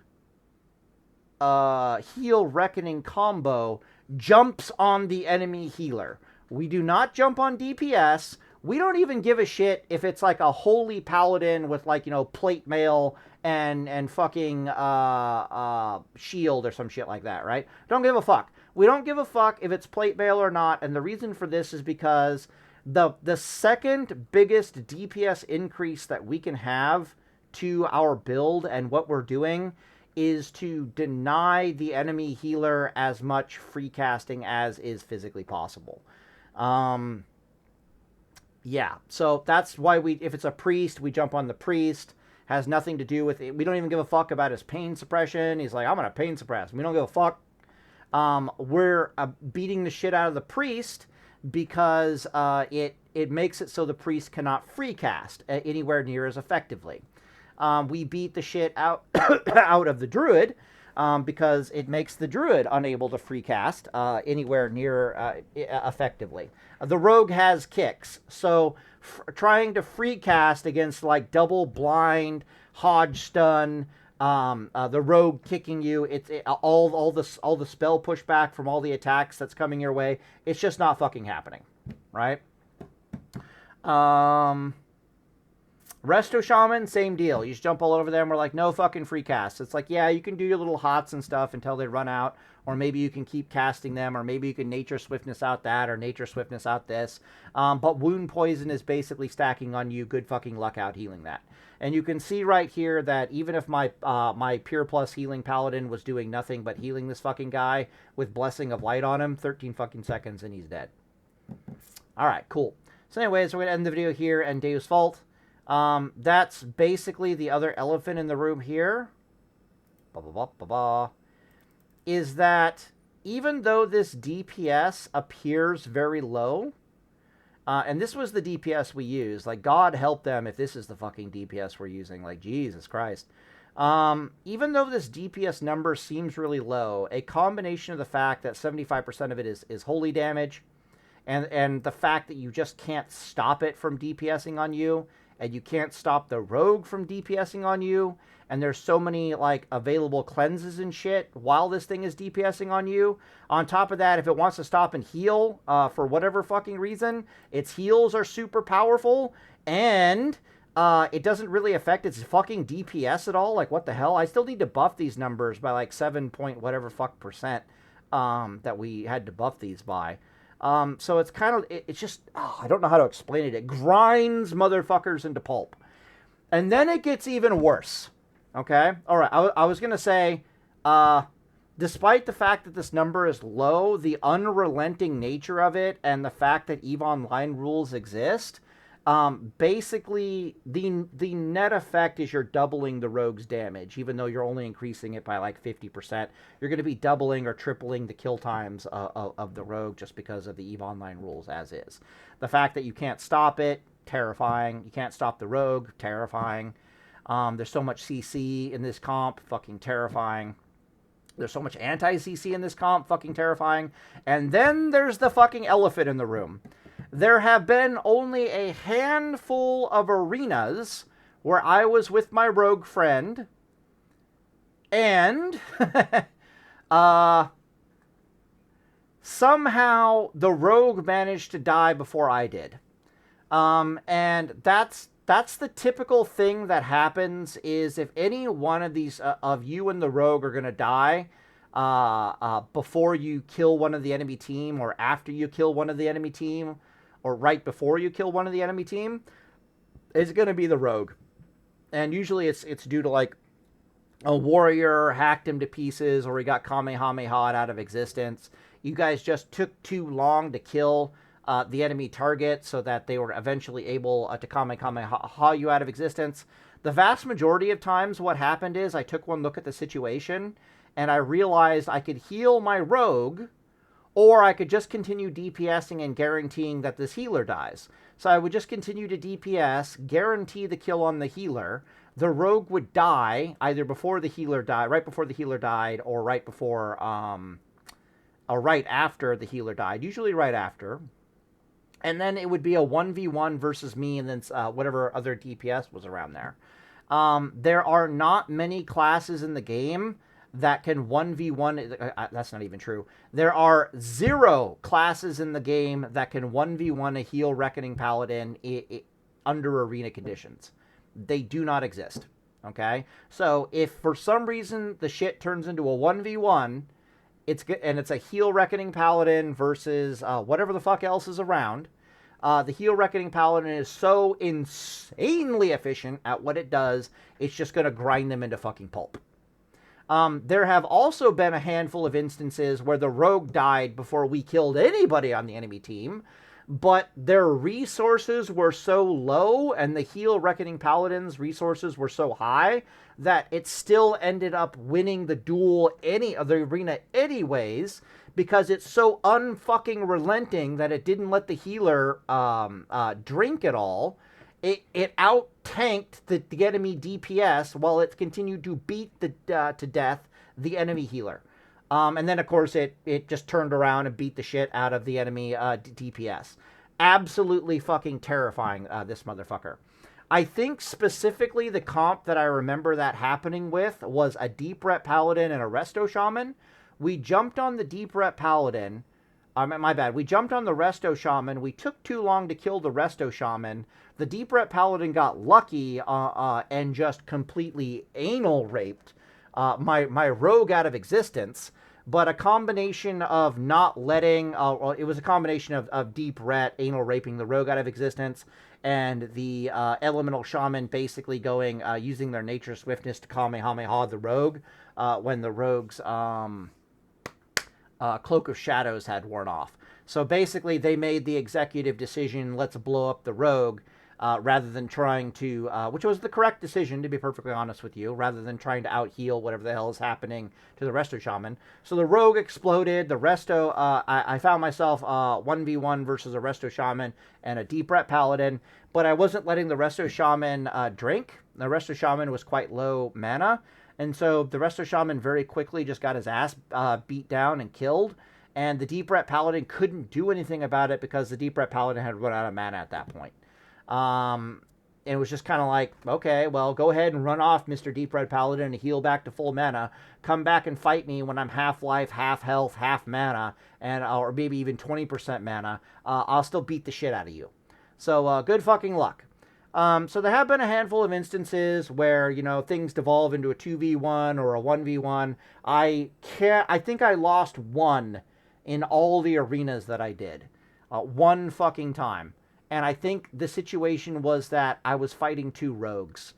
Heal Reckoning combo jumps on the enemy healer. We do not jump on DPS. We don't even give a shit if it's like a Holy Paladin with like, plate mail and fucking shield or some shit like that, right? Don't give a fuck. We don't give a fuck if it's plate mail or not, and the reason for this is because the second biggest DPS increase that we can have to our build and what we're doing is to deny the enemy healer as much free casting as is physically possible. Yeah, so that's why if it's a priest, we jump on the priest. Has nothing to do with it. We don't even give a fuck about his pain suppression. He's like, I'm going to pain suppress. We don't give a fuck. We're beating the shit out of the priest because it makes it so the priest cannot free cast anywhere near as effectively. We beat the shit out out of the druid because it makes the druid unable to free cast anywhere near effectively. The rogue has kicks, so trying to free cast against like double blind, hodge stun, the rogue kicking you, all the spell pushback from all the attacks that's coming your way. It's just not fucking happening, right? Resto Shaman, same deal. You just jump all over them. We're like, no fucking free cast. It's like, yeah, you can do your little hots and stuff until they run out, or maybe you can keep casting them, or maybe you can nature swiftness out that, or nature swiftness out this. But wound poison is basically stacking on you. Good fucking luck out healing that. And you can see right here that even if my my Pure Plus healing paladin was doing nothing but healing this fucking guy with Blessing of Light on him, 13 fucking seconds and he's dead. All right, cool. So anyways, we're going to end the video here and Deus Vult. That's basically the other elephant in the room here. Is that even though this DPS appears very low, and this was the DPS we used, like, God help them if this is the fucking DPS we're using, like, Jesus Christ. Even though this DPS number seems really low, a combination of the fact that 75% of it is holy damage, and the fact that you just can't stop it from DPSing on you, and you can't stop the rogue from DPSing on you, and there's so many, like, available cleanses and shit while this thing is DPSing on you. On top of that, if it wants to stop and heal, for whatever fucking reason, its heals are super powerful, and it doesn't really affect its fucking DPS at all. Like, what the hell? I still need to buff these numbers by, like, 7 point whatever fuck percent, that we had to buff these by. So it's kind of, it's just, I don't know how to explain it. It grinds motherfuckers into pulp. And then it gets even worse. Okay? All right. I was going to say, despite the fact that this number is low, the unrelenting nature of it and the fact that EVE Online rules exist, basically the net effect is you're doubling the rogue's damage, even though you're only increasing it by like 50%. You're going to be doubling or tripling the kill times of the rogue just because of the EVE Online rules as is. The fact that you can't stop it, terrifying. You can't stop the rogue, terrifying. There's so much CC in this comp, fucking terrifying. There's so much anti-CC in this comp, fucking terrifying. And then there's the fucking elephant in the room. There have been only a handful of arenas where I was with my rogue friend, and somehow the rogue managed to die before I did. And that's the typical thing that happens, is if any one of these of you and the rogue are going to die before you kill one of the enemy team, or after you kill one of the enemy team, or right before you kill one of the enemy team, it's going to be the rogue. And usually it's due to, like, a warrior hacked him to pieces, or he got Kamehameha'd out of existence. You guys just took too long to kill the enemy target so that they were eventually able to Kamehameha you out of existence. The vast majority of times what happened is I took one look at the situation and I realized I could heal my rogue, or I could just continue DPSing and guaranteeing that this healer dies. So I would just continue to DPS, guarantee the kill on the healer. The rogue would die either before the healer died, right before the healer died, or right before, or right after the healer died. Usually right after. And then it would be a 1v1 versus me, and then whatever other DPS was around there. There are not many classes in the game that can 1v1, that's not even true. There are 0 classes in the game that can 1v1 a Heal Reckoning Paladin under arena conditions. They do not exist, okay? So if for some reason the shit turns into a 1v1, it's a Heal Reckoning Paladin versus whatever the fuck else is around, the Heal Reckoning Paladin is so insanely efficient at what it does, it's just going to grind them into fucking pulp. There have also been a handful of instances where the rogue died before we killed anybody on the enemy team, but their resources were so low and the Heal Reckoning Paladin's resources were so high that it still ended up winning the duel the arena anyways, because it's so unfucking relenting that it didn't let the healer drink at all. It out tanked the enemy DPS while it continued to beat to death the enemy healer. And then, of course, it just turned around and beat the shit out of the enemy DPS. Absolutely fucking terrifying, this motherfucker. I think specifically the comp that I remember that happening with was a Deep Ret Paladin and a Resto Shaman. We jumped on the Deep Ret Paladin. My bad. We jumped on the Resto Shaman. We took too long to kill the Resto Shaman. The Deep Ret Paladin got lucky and just completely anal raped my rogue out of existence. But a combination of not letting... it was a combination of Deep Ret anal raping the rogue out of existence and the Elemental Shaman basically going, using their nature swiftness to Kamehameha the rogue when the rogue's... Cloak of Shadows had worn off. So basically they made the executive decision, let's blow up the rogue, rather than trying to, which was the correct decision, to be perfectly honest with you, rather than trying to out-heal whatever the hell is happening to the Resto Shaman. So the rogue exploded, the Resto, I found myself 1v1 versus a Resto Shaman and a Deep Ret Paladin, but I wasn't letting the Resto Shaman drink. The Resto Shaman was quite low mana, and so the Resto Shaman very quickly just got his ass beat down and killed. And the Deep Ret Paladin couldn't do anything about it because the Deep Ret Paladin had run out of mana at that point. It was just kind of like, okay, well, go ahead and run off, Mr. Deep Ret Paladin, and heal back to full mana. Come back and fight me when I'm half life, half health, half mana, and or maybe even 20% mana. I'll still beat the shit out of you. So good fucking luck. So there have been a handful of instances where, you know, things devolve into a 2v1 or a 1v1. I think I lost one in all the arenas that I did. One fucking time. And I think the situation was that I was fighting two rogues.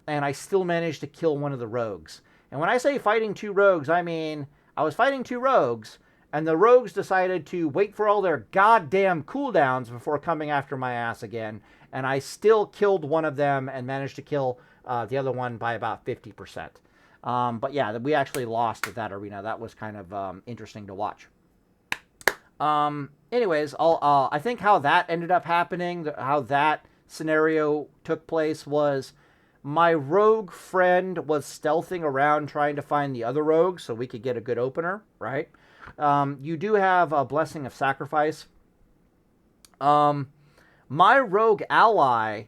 And I still managed to kill one of the rogues. And when I say fighting two rogues, I mean I was fighting two rogues, and the rogues decided to wait for all their goddamn cooldowns before coming after my ass again. And I still killed one of them and managed to kill the other one by about 50%. But yeah, we actually lost that arena. That was kind of interesting to watch. Anyways, I think how that ended up happening, how that scenario took place was my rogue friend was stealthing around trying to find the other rogue so we could get a good opener, right? You do have a Blessing of Sacrifice. My rogue ally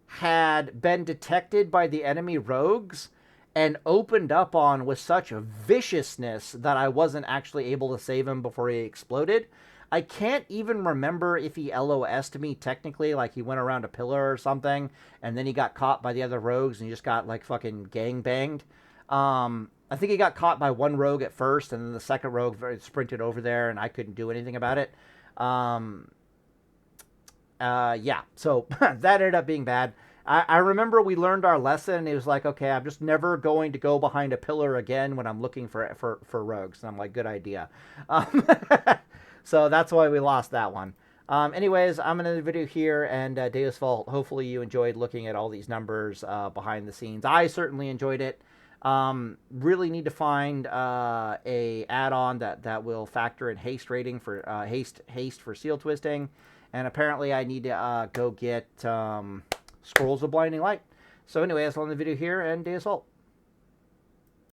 had been detected by the enemy rogues and opened up on with such a viciousness that I wasn't actually able to save him before he exploded. I can't even remember if he LOS'd me technically, like he went around a pillar or something, and then he got caught by the other rogues and he just got like fucking gangbanged. I think he got caught by one rogue at first, and then the second rogue sprinted over there and I couldn't do anything about it. Yeah, so that ended up being bad. I remember we learned our lesson. It was like, okay, I'm just never going to go behind a pillar again when I'm looking for rogues. And I'm like, good idea. So that's why we lost that one. Anyways, I'm going to end the video here, and Deus Vault, hopefully you enjoyed looking at all these numbers behind the scenes. I certainly enjoyed it. Really need to find a add-on that will factor in haste rating for haste for seal twisting. And apparently I need to go get Scrolls of Blinding Light. So anyway, that's all in the video here, and Deus Vault.